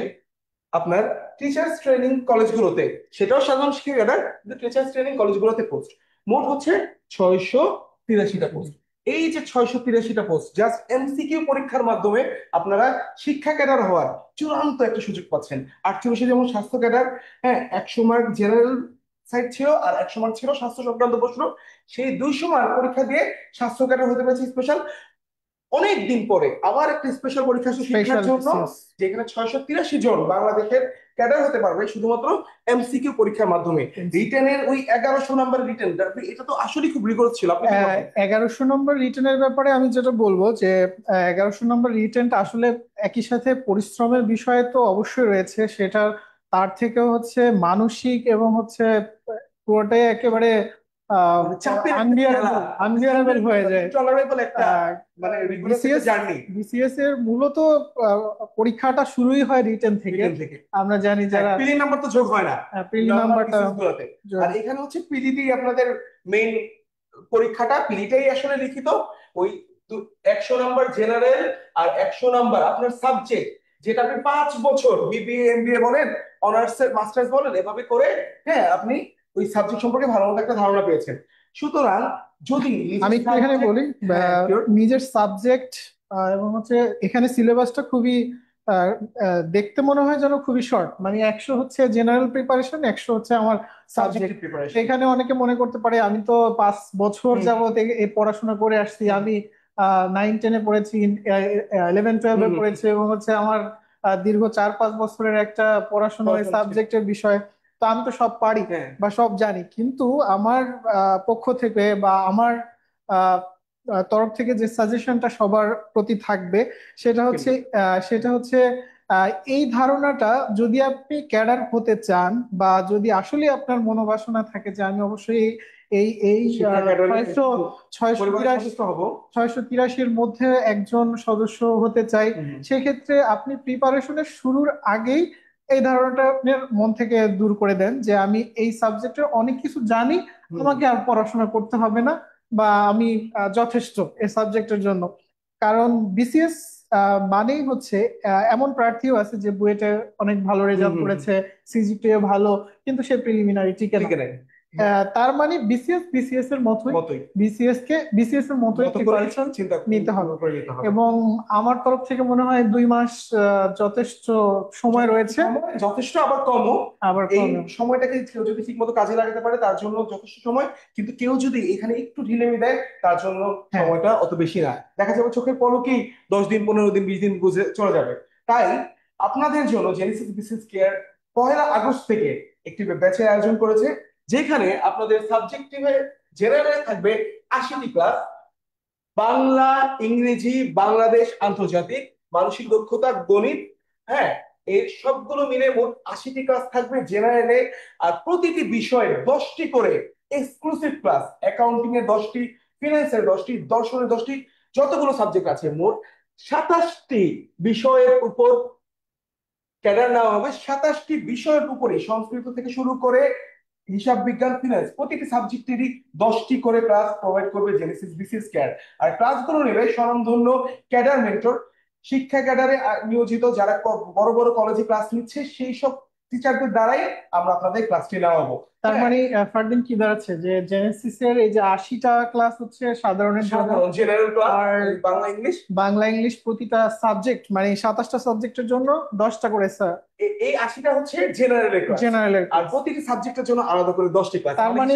আপনার টিচার্স ট্রেনিং কলেজগুলোতে, সেটাও সাধারণ শিক্ষা ক্যাডার, কিন্তু টিচার্স ট্রেনিং কলেজগুলোতে পোস্ট। মোট হচ্ছে 683টা পোস্ট। এই যে 683টা পোস্ট জাস্ট এমসিকিউ পরীক্ষার মাধ্যমে আপনারা শিক্ষা ক্যাডার হওয়ার চূড়ান্ত একটা সুযোগ পাচ্ছেন। 48 যেমন স্বাস্থ্য ক্যাডার, হ্যাঁ 100 মার্ক জেনারেল সাইড ছিল আর 100 মার্ক ছিল স্বাস্থ্য সংক্রান্ত প্রশ্ন, সেই 200 মার্ক পরীক্ষা দিয়ে স্বাস্থ্য ক্যাডার হতে পেরেছে স্পেশাল। অনেক দিন পরে আবার একটা স্পেশাল পরীক্ষা আসছে শিক্ষার জন্য, যেখানে 683 জন বাংলাদেশের ক্যাডার হতে পারবে শুধুমাত্র এমসিকিউ পরীক্ষার মাধ্যমে। রিটেনের ওই 1100 নাম্বার রিটেন, এটা তো আসলে খুব রিগোরাস ছিল। আপনি 1100 নম্বর রিটেনের ব্যাপারে আমি যেটা বলবো যে 1100 নম্বর রিটেনটা আসলে একই সাথে পরিশ্রমের বিষয় তো অবশ্যই রয়েছে, সেটা তার থেকেও হচ্ছে মানসিক এবং হচ্ছে পুরোটাই একেবারে আনবিয়ারেবল হয়ে যায়। টলারেবল একটা মানে বিসিএস এর মূলত পরীক্ষাটা শুরুই হয় রিটেন থেকে। আমরা জানি যারা প্রিলি নাম্বার তো যোগ হয় না, প্রিলি নাম্বারটা, আর এখানে হচ্ছে পিলিটি আপনাদের মেইন পরীক্ষাটা, পিলিটাই আসলে লিখিত। ওই 100 নাম্বার জেনারেল আর 100 নাম্বার আপনার সাবজেক্ট, যেটা আপনি 5 বছর বিবিএ এমবিএ বলেন, অনার্স মাস্টার্স বলেন, এভাবে করে হ্যাঁ আপনি ওই সাবজেক্ট সম্পর্কে ভালো মতো একটা ধারণা পেয়েছেন। সুতরাং যদি আমি একটু এখানে বলি, নিজের সাবজেক্ট এবং হচ্ছে এখানে সিলেবাসটা খুবই দেখতে মনে হয় যেন খুবই শর্ট, মানে 100 হচ্ছে জেনারেল প্রিপারেশন, 100 হচ্ছে আমার সাবজেক্ট প্রিপারেশন। এখানে অনেকে মনে করতে পারে আমি তো 5 বছর যাবত এই পড়াশোনা করে আসছি, আমি 9-10-এ পড়েছি, 11-12-এ পড়েছি, এবং হচ্ছে আমার দীর্ঘ 4-5 বছরের একটা পড়াশোনা সাবজেক্টের বিষয়, তো আমি তো সব পারি বা সব জানি। কিন্তু আমার পক্ষ থেকে বা আমার তরফ থেকে যে সাজেশনটা সবার প্রতি থাকবে সেটা হচ্ছে এই ধারণাটা, যদি আপনি ক্যাডার হতে চান বা যদি আসলে আপনার মনোবাসনা থাকে যে আমি অবশ্যই এই এই 683-র মধ্যে একজন সদস্য হতে চাই, সেক্ষেত্রে আপনি প্রিপারেশনের শুরুর আগেই এই ধারণাটা আপনার মন থেকে দূর করে দেন যে আমি এই সাবজেক্টে অনেক কিছু জানি, আমাকে আর পড়াশোনা করতে হবে না, বা আমি যথেষ্ট এই সাবজেক্টের জন্য। কারণ বিসিএস মানেই হচ্ছে, এমন প্রার্থীও আছে যে বুয়েটে অনেক ভালো রেজাল্ট করেছে, সিজিপিএ ভালো, কিন্তু সে প্রিলিমিনারি টিকে না। তার মানে বিসিএস এর মতোই বিসিএস এর মতোই প্রিপারেশন নিতে হবে। এবং আমার তরফ থেকে মনে হয় 2 মাস যথেষ্ট সময় রয়েছে, যথেষ্ট আবার কমও, এই সময়টাকে কেউ যদি ঠিক মতো কাজে লাগাতে পারে তার জন্য যথেষ্ট সময়, কিন্তু কেউ যদি এখানে একটু ঢিলেমি দেয় তার জন্য সময়টা অত বেশি না, দেখা যাবে চোখের পলকেই 10 দিন 15 দিন 20 দিন গুজে চলে যাবে। তাই আপনাদের জন্য জেনেসিস বিসিএস কেয়ার 1 আগস্ট থেকে একটি ব্যাচের আয়োজন করেছে, যেখানে আপনাদের সাবজেক্টিভে জেনারেলে থাকবে 80টি ক্লাস, বাংলা, ইংরেজি, বাংলাদেশ, আন্তর্জাতিক, মানসিক দক্ষতা, গণিত, হ্যাঁ এই সবগুলো মিলে মোট 80টি ক্লাস থাকবে জেনারেলে। আর প্রতিটি বিষয়ে 10টি করে এক্সক্লুসিভ ক্লাস, অ্যাকাউন্টিং এর 10টি, ফিনান্সের 10টি, দর্শনের 10টি, যতগুলো সাবজেক্ট আছে মোট 27টি বিষয়ের উপর ক্যাডার নেওয়া হবে। 27টি বিষয়ের উপরে, সংস্কৃত থেকে শুরু করে হিসাব বিজ্ঞান, ফিনান্স, প্রতিটি সাবজেক্টেরই 10টি করে ক্লাস প্রোভাইড করবে জেনেসিস বিসিএস কেয়ার। আর ক্লাসগুলো নেবে স্বনামধন্য ক্যাডার মেন্টর, শিক্ষা ক্যাডারে নিয়োজিত যারা বড় বড় কলেজে ক্লাস নিচ্ছে সেই সব টিচারদের দ্বারাই আমরা আপনাদের ক্লাসটি নেওয়াবো। তার মানে ফারদিন কি দাঁড়াচ্ছে যে জেনেসিস এর এই যে 80টা ক্লাস হচ্ছে সাধারণের জন্য, জেনারেল ক্লাস, আর বাংলা ইংলিশ প্রতিটা সাবজেক্ট মানে 27টা সাবজেক্টের জন্য 10টা করে স্যার, এই 80টা হচ্ছে জেনারেলের, আর প্রতিটি সাবজেক্টের জন্য আলাদা করে 10টি ক্লাস। তার মানে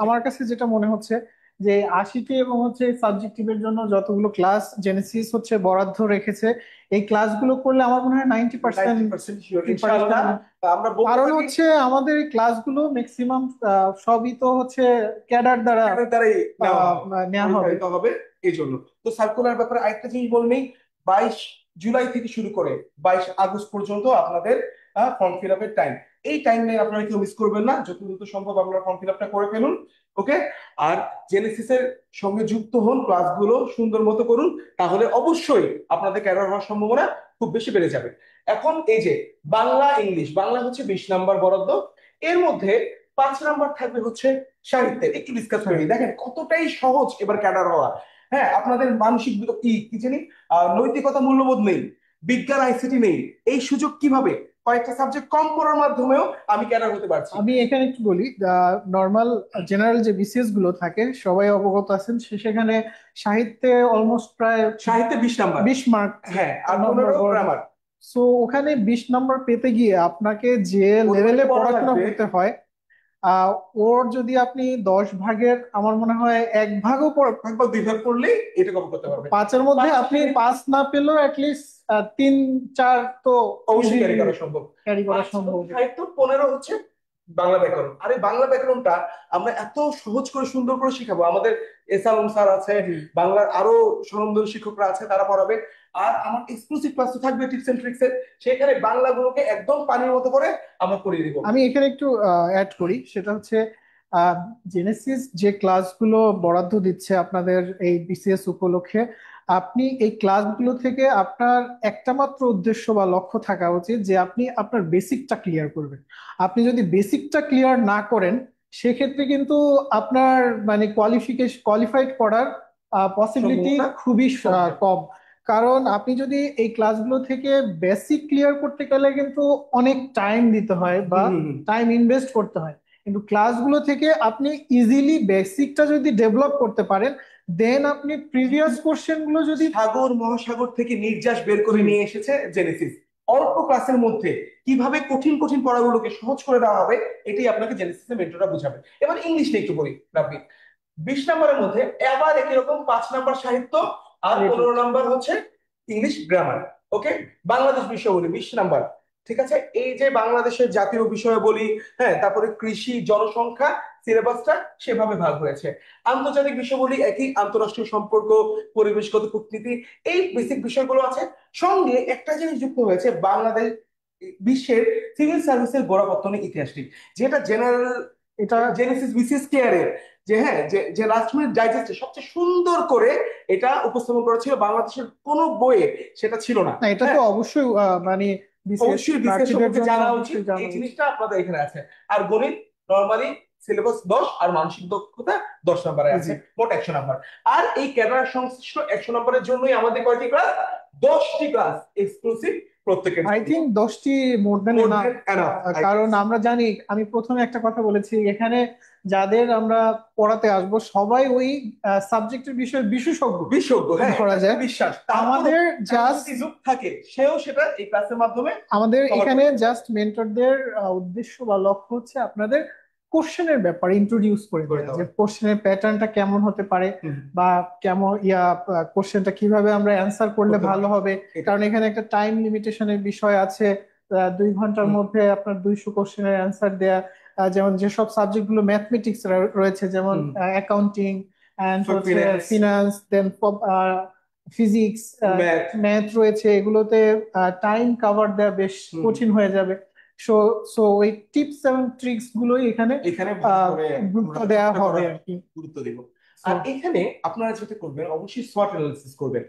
আমার কাছে যেটা মনে হচ্ছে যে 80টি এবং হচ্ছে সাবজেক্টিভের জন্য যতগুলো ক্লাস জেনেসিস হচ্ছে বরাদ্দ রেখেছে, এই ক্লাসগুলো করলে আমার মনে হয় 90%। কারণ হচ্ছে আমাদের এই ক্লাসগুলো ম্যাক্সিমাম সবই তো হচ্ছে ক্যাডার দ্বারাই নেওয়া হবে। এই জন্য তো সার্কুলার ব্যাপারে আরেকটা জিনিস বললেই, 22 জুলাই থেকে শুরু করে 22 আগস্ট পর্যন্ত আপনাদের ফর্ম ফিল আপের টাইম। এই টাইমলাইন আপনারা কেউ মিস করবেন না, যত দ্রুত সম্ভব আপনারা ফর্ম ফিল আপটা করে ফেলুন। ওকে, আর জেনেসিসের সঙ্গে যুক্ত হন, ক্লাসগুলো সুন্দর মতো করুন, তাহলে অবশ্যই আপনাদের ক্যারিয়ার হওয়ার সম্ভাবনা খুব বেশি বেড়ে যাবে। এখন এই যে বাংলা ইংলিশ, বাংলা হচ্ছে 20 নাম্বার বরাদ্দ, এর মধ্যে 5 নাম্বার থাকবে হচ্ছে সাহিত্যের। একটু ডিসকাস করে নিই, দেখেন কতটাই সহজ এবার ক্যাডার হওয়া। হ্যাঁ, আপনাদের মানসিক কি কি জানি নৈতিকতা মূল্যবোধ নেই, বিজ্ঞান আইসিটি নেই, এই সুযোগ কিভাবে কয়েকটা সাবজেক্ট কম পড়ার মাধ্যমেও আমি ক্যাডার হতে পারছি। আমি এখানে একটু বলি, নর্মাল জেনারেল যে বিসিএস গুলো থাকে সবাই অবগত আছেন, সেখানে সাহিত্যে অলমোস্ট প্রায় সাহিত্যে 20 নাম্বার, 20 মার্ক। হ্যাঁ, আর 15 গ্রামার। সো ওখানে 20 নাম্বার পেতে গিয়ে আপনাকে যে লেভেলে পড়াশোনা করতে হয়, ওর যদি আপনি 10 ভাগের আমার মনে হয় 1 ভাগও 1 ভাগ 2 ভাগ পড়লেই এটা কভার করতে পারবে। 5-এর মধ্যে আপনি 5 না পেলেও অ্যাটলিস্ট 3-4 তো অবশ্যই ক্যারি করা সম্ভব। ক্যারি করা সম্ভব। সাহিত্য 15 হচ্ছে বাংলা ব্যাকরণ। আর এই বাংলা ব্যাকরণটা আমরা এত সহজ করে সুন্দর করে শিখাবো, আমাদের এসালম স্যার আছে, বাংলার আরো স্বনামধন্য শিক্ষকরা আছে, তারা পড়াবে। আর আমার এক্সক্লুসিভ ক্লাস তো থাকবে টিপস এন্ড ট্রিক্স এর, সেখানে বাংলাগুলোকে একদম পানির মতো করে আমরা পড়িয়ে দিব। আমি এখানে একটু অ্যাড করি, সেটা হচ্ছে জেনেসিস যে ক্লাসগুলো বরাদ্দ দিচ্ছে আপনাদের এই বিসিএস উপলক্ষে, আপনি এই ক্লাসগুলো থেকে আপনার একটা মাত্র উদ্দেশ্য বা লক্ষ্য থাকা উচিত যে আপনি আপনার বেসিকটা ক্লিয়ার করবেন। আপনি যদি বেসিকটা ক্লিয়ার না করেন, সেক্ষেত্রে কিন্তু আপনার মানে কোয়ালিফাইড করার পসিবিলিটি খুবই কম। কারণ আপনি যদি এই ক্লাসগুলো থেকে বেসিক ক্লিয়ার করতে গেলে কিন্তু অনেক টাইম দিতে হয় বা টাইম ইনভেস্ট করতে হয়, কিন্তু ক্লাসগুলো থেকে আপনি ইজিলি বেসিকটা যদি ডেভেলপ করতে পারেন, দেন আপনি প্রিভিয়াস কোশ্চেন গুলো যদি সাগর মহাসাগর থেকে নির্যাস বের করে নিয়ে এসেছে জেনেসিস, অল্প ক্লাসের মধ্যে কিভাবে কঠিন কঠিন পড়াগুলোকে সহজ করে দেওয়া হবে, এটাই আপনাকে জেনেসিসের মেন্টররা বুঝাবে। এবার ইংলিশটা একটু বলি রাব্বি, 20 নাম্বারের মধ্যে আবার একই রকম 5 নাম্বার সাহিত্য আর 15 নাম্বার হচ্ছে ইংলিশ গ্রামার। ওকে, বাংলাদেশ বিষয় বলি 20 নাম্বার, ঠিক আছে। এই যে বাংলাদেশের জাতীয় বিষয় বলি, হ্যাঁ, তারপরে কৃষি, জনসংখ্যা, সিলেবাসটা সেভাবে ভাগ হয়েছে। আন্তর্জাতিক বিষয় বলি একই, আন্তঃরাষ্ট্রীয় সম্পর্ক, পরিবেশগত কূটনীতি, এই বেসিক বিষয়গুলো আছে। সঙ্গে একটা জিনিস যুক্ত হয়েছে, বাংলাদেশ বিশ্বের সিভিল সার্ভিসের গোড়াপত্তনের ইতিহাসটি, যেটা জেনারেল এটা জেনেসিস বিসিএস কেয়ারের যে হ্যাঁ যে লাস্ট মিনিট ডাইজেস্টে সবচেয়ে সুন্দর করে এটা উপস্থাপন করা ছিল, বাংলাদেশের কোনো বইয়ে সেটা ছিল না। এটা তো অবশ্যই মানে অবশ্যই বিসিএস সম্পর্কে জানা উচিত, এই জিনিসটা আপনাদের এখানে আছে। আর গণিত নরমালি সিলেবাস 10 আর মানসিক দক্ষতা 10 নাম্বারে আছে, মোট 100 নাম্বার। আর এই ক্যাডার সংশ্লিষ্ট 100 নাম্বারের জন্যই আমাদের কয়টি ক্লাস? 10টি ক্লাস এক্সক্লুসিভ প্রত্যেকের। আই থিংক 10টি মোর দেন এনাফ, কারণ আমরা জানি, আমি প্রথমে একটা কথা বলেছি, এখানে যাদের আমরা পড়াতে আসব সবাই ওই সাবজেক্টের বিষয়ে বিশেষজ্ঞ, হ্যাঁ, ধরা যায়। বিশ্বাস আমাদের জাস্ট থাকে, সেও সেটা এই ক্লাসের মাধ্যমে আমাদের এখানে জাস্ট মেন্টরদের উদ্দেশ্য বা লক্ষ্য হচ্ছে আপনাদের কোশ্চেনের ব্যাপারে ইন্ট্রোডিউস করে দেওয়া, যে কোশ্চেনের প্যাটার্নটা কেমন হতে পারে বা কেমন কোশ্চেনটা কিভাবে আমরা অ্যান্সার করলে ভালো হবে। কারণ এখানে একটা টাইম লিমিটেশনের বিষয় আছে, 2 ঘন্টার মধ্যে আপনার 200 কোশ্চেনের অ্যান্সার দেয়া। যেমন যেসব সাবজেক্ট গুলো ম্যাথমেটিক্স রয়েছে, যেমন accounting and finance, then physics, math রয়েছে, এগুলোতে টাইম কভার দেওয়া বেশ কঠিন হয়ে যাবে। সো সো ওই টিপস এবং ট্রিক্স গুলোই এখানে গুরুত্ব দেওয়া হবে আর কি, গুরুত্ব দেব। আর এখানে আপনারা যেটা করবেন, অবশ্যই SWOT অ্যানালিসিস করবেন।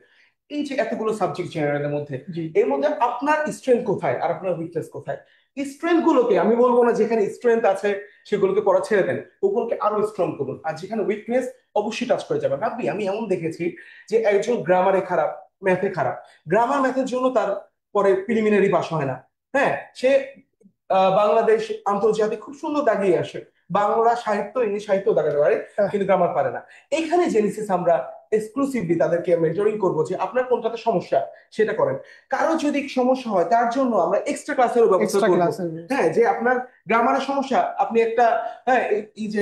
এই যে এতগুলো সাবজেক্ট জেনারেলের মধ্যে, এর মধ্যে আপনার স্ট্রেংথ কোথায় আর আপনার উইকনেস কোথায়, স্ট্রেংথ গুলোকে আমি বলবো না যেখানে স্ট্রেংথ আছে সেগুলোকে পড়া ছেড়ে দেন, ওগুলোকে আরো স্ট্রং করুন। আর যেখানে উইকনেস অবশ্যই টাচ করে যাবেন। ভাবি আমি এমন দেখেছি যে একজন গ্রামারে খারাপ, ম্যাথে খারাপ, গ্রামার ম্যাথের জন্য তার পরে প্রিলিমিনারি পাস হয় না, হ্যাঁ, সে বাংলাদেশ আন্তর্জাতিক খুব সুন্দর দাগিয়ে আসে, বাংলা সাহিত্য ইংলিশ সাহিত্য দাগাতে পারে, কিন্তু গ্রামার পারে না। এখানে জেনেসিস আমরা এক্সক্লুসিভলি তাদেরকে মেজরিং করবো যে আপনার কোনটাতে সমস্যা সেটা করেন। কারো যদি সমস্যা হয় তার জন্য আমরা এক্সট্রা ক্লাসেরও ব্যবস্থা করবো, হ্যাঁ, যে আপনার গ্রামারের সমস্যা আপনি একটা, হ্যাঁ, এই যে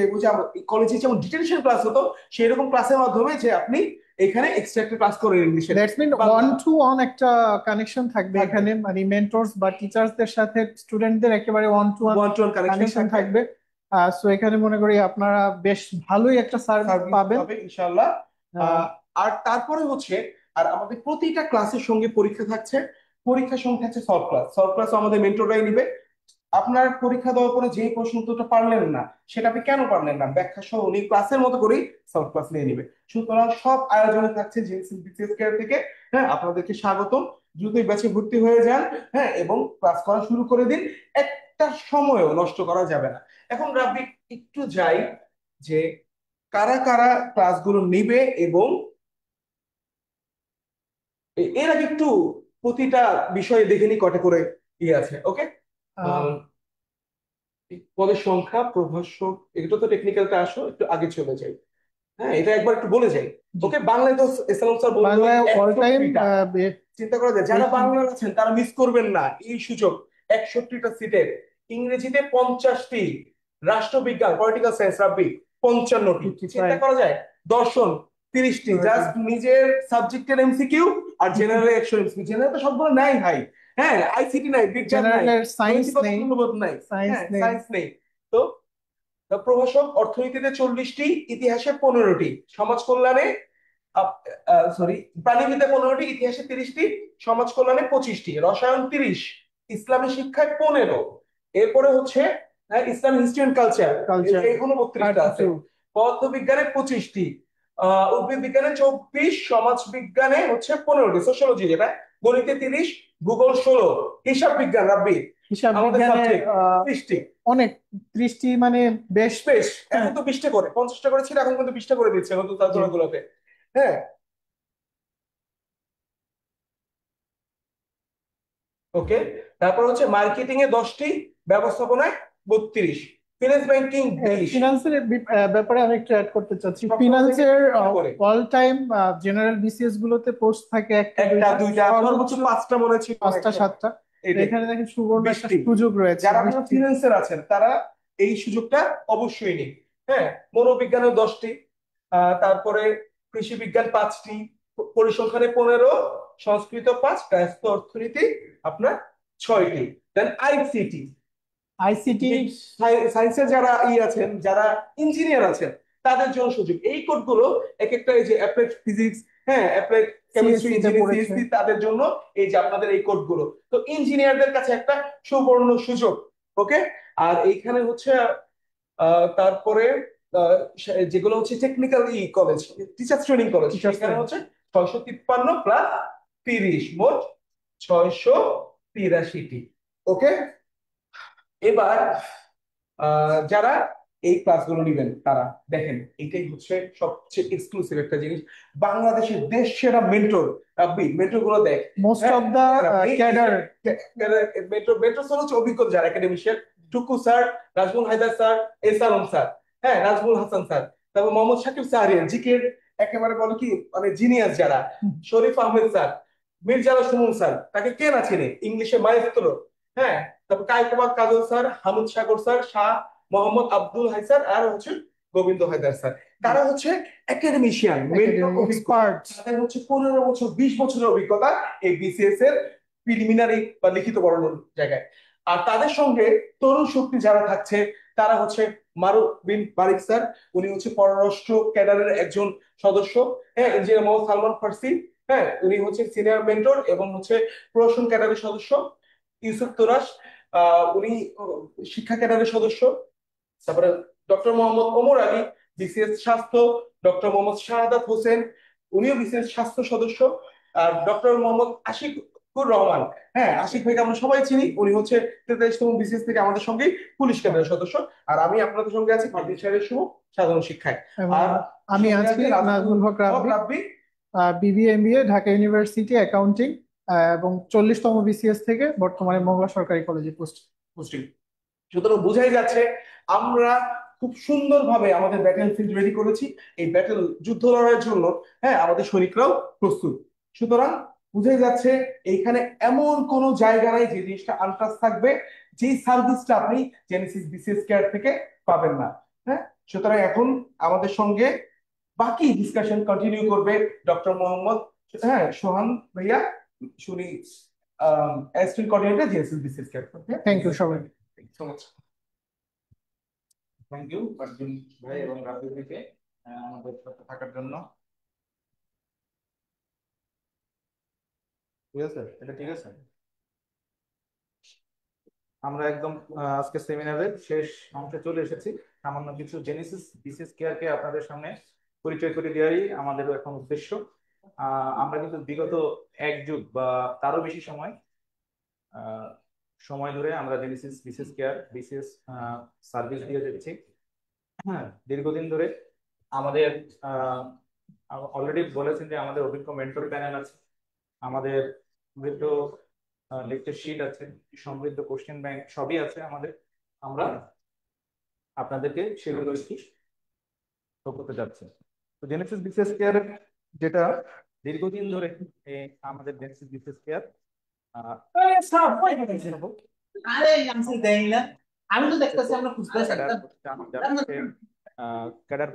কলেজে যেমন ডিটেনশন ক্লাস হতো সেই রকম ক্লাসের মাধ্যমে যে আপনি এখানে এক্সট্রা একটা ক্লাস করেন ইংলিশে। দ্যাটস মিন 1-to-1 একটা কানেকশন থাকবে এখানে, মানে মেন্টরস বা টিচার্সদের সাথে স্টুডেন্টদের একেবারে 1-to-1 কানেকশন থাকবে। সো এখানে মনে করি আপনারা বেশ ভালোই একটা সার্ভিস পাবেন ইনশাআল্লাহ। আর তারপরে হচ্ছে, আর আমাদের প্রতিটা ক্লাসের সঙ্গে পরীক্ষা থাকছে, পরীক্ষার সঙ্গে থাকছে সলভ ক্লাস। সলভ ক্লাস আমাদের মেন্টররাই নিবে, আপনার পরীক্ষা দেওয়ার পরে যে প্রশ্ন উত্তরটা পারলেন না সেটা আপনি কেন পারলেন না ব্যাখ্যা সহ উনি ক্লাসের মতো করেই সলভ ক্লাস নিয়ে নেবে। সুতরাং সব আয়োজনে থাকছে জেনেসিস বিসিএস কেয়ার থেকে। হ্যাঁ, আপনাদেরকে স্বাগতম। দ্রুতই ব্যাচে ভর্তি হয়ে যান। হ্যাঁ, এবং ক্লাস করা শুরু করে দিন। একটা সময়ও নষ্ট করা যাবে না। এখন রাব্বি একটু যাই যে কারা কারা ক্লাসগুলো নিবে, এবং এর আগে একটু প্রতিটা বিষয়ে দেখে নি কটা করে ইয়ে আছে। ওকে, পদের সংখ্যা, প্রভাষক, এগুলো তো টেকনিক্যালটা আসো একটু আগে চলে যাই। হ্যাঁ, এটা একবার একটু বলে যাই। ওকে, বাংলায় তো ইসলাম স্যার বললো বাংলায় অল টাইম 61টা। চিন্তা করা যায় যারা বাংলার আছেন তারা মিস করবেন না এই সুযোগ, 61টা সিটের। ইংরেজিতে 50টি, রাষ্ট্রবিজ্ঞান পলিটিক্যাল সায়েন্স রাব্বি 55টি। চিন্তা করা যায়, দর্শন 30টি, জাস্ট নিজের সাবজেক্টের এমসিকিউ আর জেনারেল 100 এমসিকিউ। জেনারেল তো সবগুলো নাই ভাই। হ্যাঁ, আইসিটি নাই, বিজ্ঞান নাই, জেনারেলের সায়েন্স নৈতিকতা নেই, মূল্যবোধ নাই, সায়েন্স হ্যাঁ নেই। সায়েন্স নেই। তো প্রভাষক অর্থনীতিতে 40টি, ইতিহাসে 15টি, সমাজ কল্যাণে সরি প্রাণীবিদ্যা 15টি, ইতিহাসে 30টি, সমাজ কল্যাণে 25টি, রসায়ন 30, ইসলামী শিক্ষায় 15। এরপরে হচ্ছে ইসলাম হিস্ট্রি এন্ড কালচার, এখনো 32টা আছে। পদার্থবিজ্ঞানে 25টি, উদ্ভিদ বিজ্ঞানে 24, সমাজ বিজ্ঞানে হচ্ছে 15টি, সোশ্যোলজি যেটা, গণিতে 30, ভূগোল 16, হিসাব বিজ্ঞান রাব্বি হিসাব আমাদের বিজ্ঞানে সাবজেক্ট 30টি। অনেক, 30টি মানে বেশ। বেশ, এখন তো 20টা করে, 50টা করে ছিল, এখন কিন্তু 20টা করে দিচ্ছে নতুন গুলোতে। হ্যাঁ, ওকে। তারপর হচ্ছে মার্কেটিং এ 10টি, ব্যবস্থাপনায় 32, ফিনান্স ব্যাংকিং 20। ফিনান্সের ব্যাপারে আমি একটু অ্যাড করতে চাচ্ছি। সব ফিনান্সের করে। অল টাইম জেনারেল বিসিএস গুলোতে পোস্ট থাকে একটা দুইটা, সর্বোচ্চ 5টা মনে ছিল, 5টা 7টা। এখানে দেখেন সুবর্ণ একটা 20টি। সুযোগ রয়েছে। যারা আপনারা ফিনান্সের আছেন তারা এই সুযোগটা অবশ্যই নিন। হ্যাঁ, মনোবিজ্ঞানে 10টি, তারপরে কৃষি বিজ্ঞান 5টি, পরিসংখ্যানে 15, সংস্কৃত 5, ব্যস্ত অর্থনীতি আপনার 6টি। দেন আইসিটি, আইসিটি সায়েন্সের যারা আছেন, যারা ইঞ্জিনিয়ার আছেন তাদের জন্য সুযোগ। এই কোডগুলো এক একটা, এই যে অ্যাপ্লাইড ফিজিক্স, হ্যাঁ অ্যাপ্লাইড কেমিস্ট্রি, ইঞ্জিনিয়ারিং, সিএসসি, তাদের জন্য এই যে আপনাদের এই কোডগুলো। তো ইঞ্জিনিয়ারদের কাছে একটা সুবর্ণ সুযোগ। ওকে, আর এইখানে হচ্ছে তারপরে যেগুলো হচ্ছে technical college, teacher training college, সেখানে হচ্ছে 653 প্লাস 30, মোট 683টি। ওকে, এবার যারা এই ক্লাসগুলো নেবেন তারা দেখেন, এটাই হচ্ছে সবচেয়ে এক্সক্লুসিভ একটা জিনিস, বাংলাদেশের দেশ সেরা মেন্টর। রাব্বি মেন্টর গুলো দেখ, most of the cadre mentor হচ্ছে অভিজ্ঞ যারা academician, Tuku sir, Nazmul Haider sir, S Alam sir, হ্যাঁ নাজমুল হাসান স্যার, তারপর মোহাম্মদ শাকিব সাহারিয়ার জিকের একেবারে বলো কি মানে জিনিয়াস যারা, শরীফ আহমেদ স্যার, মির্জালা সুমন স্যার, তাকে কে না চেনে, ইংলিশে মাইস্ত্রো। হ্যাঁ, তারপর Kaykobad Kajal sir, Hamid Sagar sir, Shah Mohammad Abdul Hai sir, আর হচ্ছে গোবিন্দ হায়দার স্যার। তারা হচ্ছে একাডেমিশিয়ান, এক্সপার্ট। তাদের হচ্ছে 15 বছর 20 বছরের অভিজ্ঞতা এই বিসিএস এর প্রিলিমিনারি বা লিখিত বর্ণন জায়গায়। আর তাদের সঙ্গে তরুণ শক্তি যারা থাকছে তারা হচ্ছে মারুফ বিন বারিক স্যার, উনি হচ্ছে পররাষ্ট্র ক্যাডারের একজন সদস্য। হ্যাঁ, ইঞ্জিনিয়ার মোহাম্মদ সালমান ফার্সি, হ্যাঁ উনি হচ্ছে সিনিয়র মেন্টর এবং হচ্ছে প্রশাসন ক্যাডারের সদস্য। ইউসুফ তোরাস, উনি শিক্ষা ক্যাডারের সদস্য। তারপরে ডক্টর মোহাম্মদ ওমর আলী, বিসিএস স্বাস্থ্য। ডক্টর মোহাম্মদ শাহাদাত হোসেন, উনিও বিসিএস স্বাস্থ্য সদস্য। আর ডক্টর মোহাম্মদ আশিকুর রহমান, হ্যাঁ আশিক ভাইকে আমরা সবাই চিনি, উনি হচ্ছে 43তম বিসিএস থেকে আমাদের সঙ্গে পুলিশ ক্যাডারের সদস্য। আর আমি আপনাদের সঙ্গে আছি ফারদিন সাহেবের শুভ সাধারণ শিক্ষায়। আর আমি আছি Nazmul Haque Rabbi, BBA MBA Dhaka university accounting, এবং 40তম বিসিএস থেকে বর্তমানে মংলা সরকারি কলেজে পোস্টিং। সুতরাং বোঝাই যাচ্ছে আমরা খুব সুন্দরভাবে আমাদের ব্যাটেল ফিল্ড রেডি করেছি এই ব্যাটেল যুদ্ধ লড়াইয়ের জন্য। হ্যাঁ, আমাদের সৈনিকরাও প্রস্তুত। সুতরাং বুঝাই যাচ্ছে এইখানে এমন কোন জায়গা নাই যে জিনিসটা আনটাচ থাকবে, যে সার্ভিসটা আপনি জেনেসিস বিসিএস কেয়ার থেকে পাবেন না। হ্যাঁ, সুতরাং এখন আমাদের সঙ্গে বাকি ডিসকাশন কন্টিনিউ করবে ডক্টর মোহাম্মদ সোহান ভাইয়া, শুনি assistant coordinator Genesis BCS care. Thank you সবাই। Thank you so much. Thank you Arjun ভাই এবং রাজু ভাইকে আমাদের সাথে থাকার জন্য। ঠিক আছে, এটা ঠিক আছে। আমরা একদম আজকে সেমিনারের শেষ অংশে চলে এসেছি। সামান্য কিছু জেনেসিস বিসিএস কেয়ারকে আপনাদের সামনে পরিচয় করে দেওয়াই আমাদেরও এখন উদ্দেশ্য। আমরা কিন্তু বিগত 1 যুগ বা তারও বেশি সময় ধরে আমরা Genesis BCS care BCS service দিয়ে যাচ্ছি। হ্যাঁ, দীর্ঘদিন ধরে আমাদের অলরেডি বলেছেন যে আমাদের অভিজ্ঞ মেন্টর প্যানেল আছে, আমাদের সমৃদ্ধ লেকচার শিট আছে, সমৃদ্ধ কোশ্চেন ব্যাংক সবই আছে আমাদের। আমরা আপনাদেরকে সেগুলো একটু শো করতে যাচ্ছি। তো জেনেসিস বিসিএস কেয়ার যেটা দীর্ঘদিন ধরে আমাদের জেনেসিস বিসিএস কেয়ার আমি তো দেখতেছি আমরা খুঁজতেছি ক্যাডার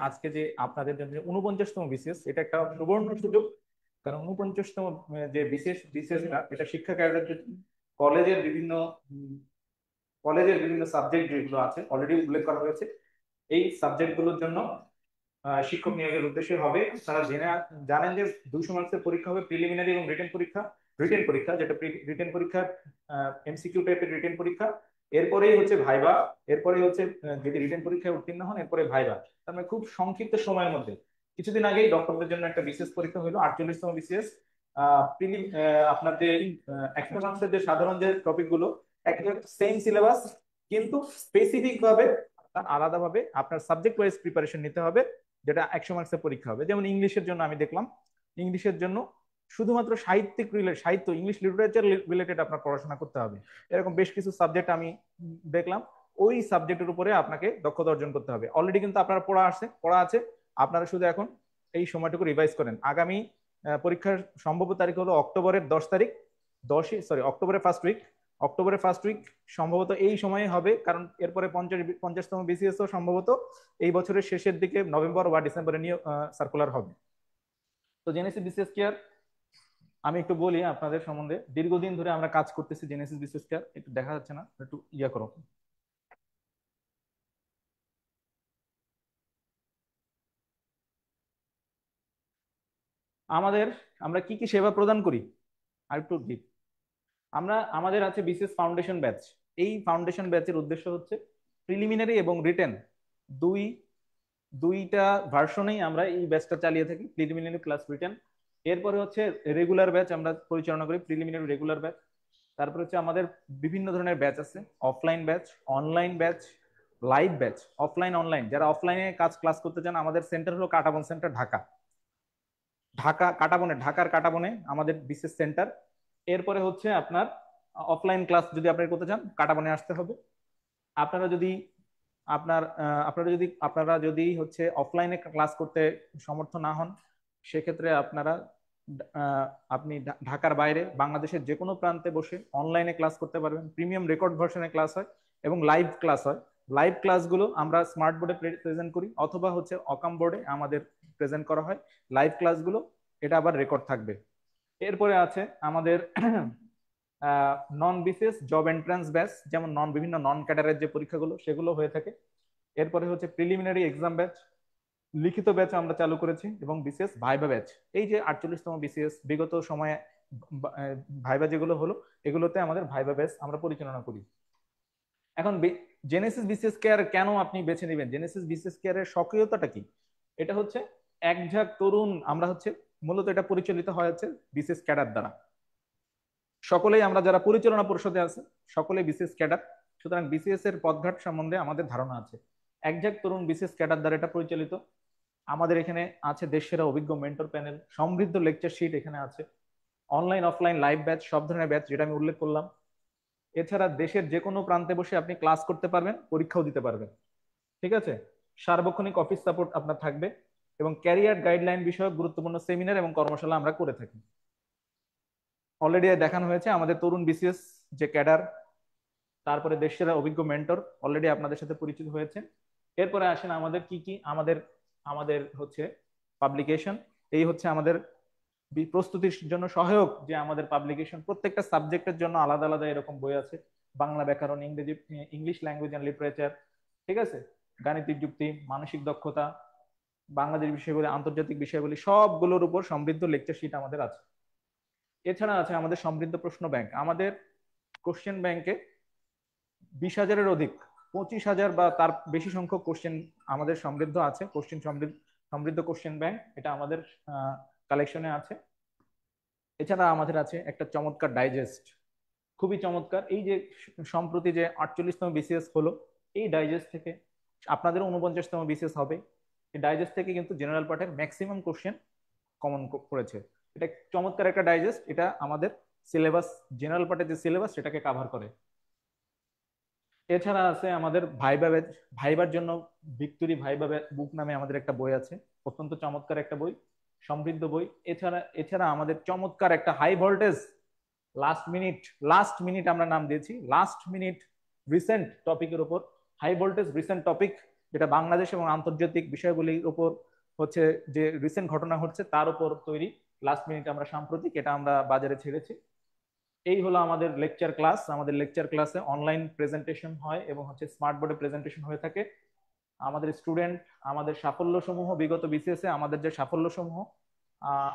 আজকে যে আপনাদের জন্য 49তম বিসিএস, এটা একটা সুবর্ণ সুযোগ। কারণ 49তম যে বিসিএস এটা শিক্ষা ক্যাডারের কলেজের বিভিন্ন সাবজেক্ট যেগুলো আছে অলরেডি উল্লেখ করা হয়েছে। এই সাবজেক্ট গুলোর জন্য শিক্ষক নিয়োগের উদ্দেশ্যে হবে, তারা জানেন যে 200 মার্কসের পরীক্ষা হবে, প্রিলিমিনারি এবং রিটেন পরীক্ষা যেটা রিটেন পরীক্ষা এমসিকিউ টাইপের রিটেন পরীক্ষা। এরপরেই হচ্ছে ভাইবা, এরপরেই হচ্ছে যদি রিটেন পরীক্ষায় উত্তীর্ণ হন এরপরে ভাইবা। তার মানে খুব সংক্ষিপ্ত সময়ের মধ্যে। কিছুদিন আগেই ডক্টরদের জন্য একটা বিশেষ পরীক্ষা হলো 48তম বিসিএস। আপনার যে 100 মার্কসের যে সাধারণ যে টপিক গুলো একদম সেম সিলেবাস, কিন্তু স্পেসিফিক ভাবে আলাদাভাবে আপনার সাবজেক্ট ওয়াইজ প্রিপারেশন নিতে হবে, যেটা 100 মার্কসের পরীক্ষা হবে। যেমন ইংলিশের জন্য আমি দেখলাম, ইংলিশের জন্য শুধুমাত্র সাহিত্য ইংলিশ লিটারেচার রিলেটেড আপনার পড়াশোনা করতে হবে। এরকম বেশ কিছু সাবজেক্ট আমি দেখলাম, ওই সাবজেক্টের উপরে আপনাকে দক্ষতা অর্জন করতে হবে। অলরেডি কিন্তু আপনারা পড়া আছে, আপনারা শুধু এখন এই সময়টুকু রিভাইজ করেন। আগামী পরীক্ষার সম্ভাব্য তারিখ হলো অক্টোবরের 10 তারিখ, অক্টোবরের ফার্স্ট উইক সম্ভবত এই সময়ে হবে, কারণ এরপরে 50তম বিসিএস ও সম্ভবত এই বছরের শেষের দিকে নভেম্বর বা ডিসেম্বরে নিয়ে সার্কুলার হবে। তো জেনেসিস বিসিএস কেয়ার আমি একটু বলি আপনাদের সম্বন্ধে। দীর্ঘদিন ধরে আমরা কাজ করতেছি জেনেসিস বিসিএস কেয়ার। একটু দেখা যাচ্ছে না, একটু ইয়া করো। আমরা কি কি সেবা প্রদান করি আর একটু ডিপ। আমাদের আছে বিসিএস ফাউন্ডেশন ব্যাচ। এই ফাউন্ডেশন ব্যাচের উদ্দেশ্য হচ্ছে প্রিলিমিনারি এবং রিটেন দুইটা ভার্সনেই আমরা এই ব্যাচটা চালিয়ে থাকি, প্রিলিমিনারি প্লাস রিটেন। এরপরে হচ্ছে রেগুলার ব্যাচ আমরা পরিচালনা করি, প্রিলিমিনারি রেগুলার ব্যাচ। তারপরে হচ্ছে আমাদের বিভিন্ন ধরনের ব্যাচ আছে, offline batch, online batch, live batch. Offline online যারা অফলাইনে ক্লাস করতে চান, আমাদের সেন্টার হলো কাটাবন সেন্টার, ঢাকার কাটাবনে আমাদের বিশেষ সেন্টার। এরপরে হচ্ছে আপনার অফলাইন ক্লাস যদি আপনারা করতে চান কাটাবনে আসতে হবে। আপনারা যদি হচ্ছে অফলাইনে ক্লাস করতে সমর্থ না হন, সেক্ষেত্রে আপনি ঢাকার বাইরে বাংলাদেশের যে কোনো প্রান্তে বসে অনলাইনে ক্লাস করতে পারবেন। প্রিমিয়াম রেকর্ড ভার্সনে ক্লাস হয় এবং লাইভ ক্লাস হয়। লাইভ ক্লাসগুলো আমরা স্মার্ট বোর্ডে প্রেজেন্ট করি অথবা হচ্ছে অকাম বোর্ডে আমাদের প্রেজেন্ট করা হয় লাইভ ক্লাসগুলো, এটা আবার রেকর্ড থাকবে। এরপরে আছে আমাদের নন বিসিএস জব এন্ট্রান্স ব্যাচ, যেমন বিভিন্ন নন ক্যাডারের যে পরীক্ষাগুলো সেগুলো হয়ে থাকে। এরপরে হচ্ছে প্রিলিমিনারি এক্সাম ব্যাচ, লিখিত ব্যাচ আমরা চালু করেছি, এবং বিসিএস ভাইবা ব্যাচ। এই যে 48তম বিসিএস বিগত সময়ে ভাইবা যেগুলো হলো, এগুলোতে আমাদের ভাইবা ব্যাচ আমরা পরিচালনা করি। এখন জেনেসিস বিসিএস কেয়ার কেন আপনি বেছে নেবেন, জেনেসিস বিসিএস কেয়ারের সক্রিয়তাটা কি? এটা হচ্ছে একঝাঁক তরুণ, আমরা হচ্ছে মূলত এটা পরিচালিত হয় হচ্ছে বিসিএস ক্যাডার দ্বারা। সকলেই আমরা যারা পরিচালনা পরিষদে আছে সকলেই বিসিএস ক্যাডার, সুতরাং বিসিএস এর পথঘাট সম্বন্ধে আমাদের ধারণা আছে। একঝাঁক তরুণ বিসিএস ক্যাডার দ্বারা এটা পরিচালিত। আমাদের এখানে আছে দেশের অভিজ্ঞ মেন্টর প্যানেল, সমৃদ্ধ লেকচার শিট এখানে আছে, অনলাইন অফলাইন লাইভ ব্যাচ, সব ধরনের ব্যাচ যেটা আমি উল্লেখ করলাম। এছাড়া দেশের যে কোনো প্রান্তে বসে আপনি ক্লাস করতে পারবেন, পরীক্ষাও দিতে পারবেন। ঠিক আছে, সার্বক্ষণিক অফিস সাপোর্ট আপনার থাকবে, এবং ক্যারিয়ার গাইডলাইন বিষয়ক গুরুত্বপূর্ণ সেমিনার এবং কর্মশালা আমরা করে থাকি। অলরেডি দেখানো হয়েছে আমাদের তরুণ বিসিএস যে ক্যাডার, তারপরে দেশের অভিজ্ঞ মেন্টর অলরেডি আপনাদের সাথে পরিচিত হয়েছে। এরপরে আসেন আমাদের কি কি, আমাদের হচ্ছে পাবলিকেশন। এই হচ্ছে আমাদের প্রস্তুতির জন্য সহায়ক যে আমাদের পাবলিকেশন, প্রত্যেকটা সাবজেক্টের জন্য আলাদা আলাদা এরকম বই আছে, বাংলা ব্যাকরণ, ইংলিশ ল্যাঙ্গুয়েজ অ্যান্ড লিটারেচার, ঠিক আছে, গাণিতিক যুক্তি, মানসিক দক্ষতা, বাংলাদেশ বিষয়গুলি, আন্তর্জাতিক বিষয়গুলি, সবগুলোর উপর সমৃদ্ধ লেকচার শিট আমাদের আছে। এছাড়া আছে আমাদের সমৃদ্ধ প্রশ্ন ব্যাংক। আমাদের কোশ্চেন ব্যাংকে 20,000-এর অধিক, 25,000 বা তার বেশি সংখ্যক কোশ্চেন আমাদের সমৃদ্ধ আছে। সমৃদ্ধ কোশ্চেন ব্যাংক, এটা আমাদের কালেকশনে আছে। এছাড়া আমাদের আছে একটা চমৎকার ডাইজেস্ট, খুবই চমৎকার। এই যে সম্প্রতি যে 48তম বিসিএস হলো, এই ডাইজেস্ট থেকে আপনাদের 49তম বিসিএস হবে। এই ডাইজেস্ট থেকে কিন্তু জেনারেল পার্টের ম্যাক্সিমাম কোশ্চেন কমন করেছে। এটা চমৎকার একটা ডাইজেস্ট, এটা আমাদের সিলেবাস, জেনারেল পার্টের যে সিলেবাস সেটাকে কাভার করে। এছাড়া আছে আমাদের ভাইবার জন্য ভিক্টোরি ভাইবা বুক নামে আমাদের একটা বই আছে, অত্যন্ত চমৎকার একটা বই, সমৃদ্ধ বই। এছাড়া আমাদের চমৎকার একটা হাই ভোল্টেজ লাস্ট মিনিট আমরা নাম দিয়েছি, লাস্ট মিনিট রিসেন্ট টপিকের উপর, হাই ভোল্টেজ রিসেন্ট টপিক, যেটা বাংলাদেশ এবং আন্তর্জাতিক বিষয়গুলির উপর হচ্ছে, যে রিসেন্ট ঘটনা হচ্ছে তার উপর তৈরি। লাস্ট মিনিট আমরা সাম্প্রতিক, এটা আমরা বাজারে ছেড়েছি। এই হলো আমাদের লেকচার ক্লাস। আমাদের লেকচার ক্লাসে অনলাইন প্রেজেন্টেশন হয় এবং হচ্ছে স্মার্ট বোর্ডে প্রেজেন্টেশন হয়ে থাকে। আমাদের স্টুডেন্ট, আমাদের সাফল্য সমূহ, বিগত বিসিএস এ আমাদের যে সাফল্য সমূহ,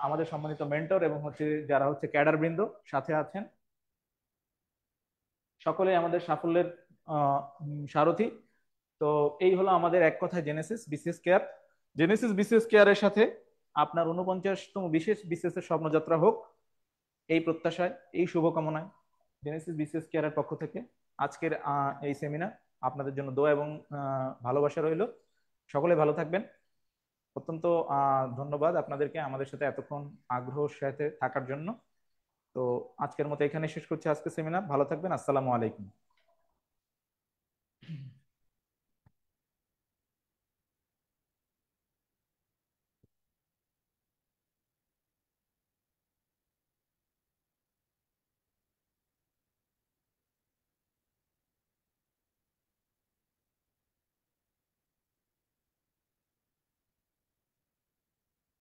আমাদের সম্মানিত মেন্টর এবং হচ্ছে যারা হচ্ছে ক্যাডার বৃন্দ সাথে আছেন, সকলে আমাদের সাফল্যের সারথি। তো এই হলো আমাদের এক কথায় Genesis BCS care. Genesis BCS কেয়ারের সাথে আপনার 49তম বিশেষ বিসিএস এর স্বপ্নযাত্রা হোক, এই প্রত্যাশায়, এই শুভকামনায় জেনেসিস বিসিএস কেয়ারের পক্ষ থেকে আজকের এই সেমিনার আপনাদের জন্য দোয়া এবং ভালোবাসা রইল। সকলে ভালো থাকবেন। অত্যন্ত ধন্যবাদ আপনাদেরকে আমাদের সাথে এতক্ষণ আগ্রহের সাথে থাকার জন্য। তো আজকের মতো এখানে শেষ করছি আজকের সেমিনার। ভালো থাকবেন। আসসালামু আলাইকুম।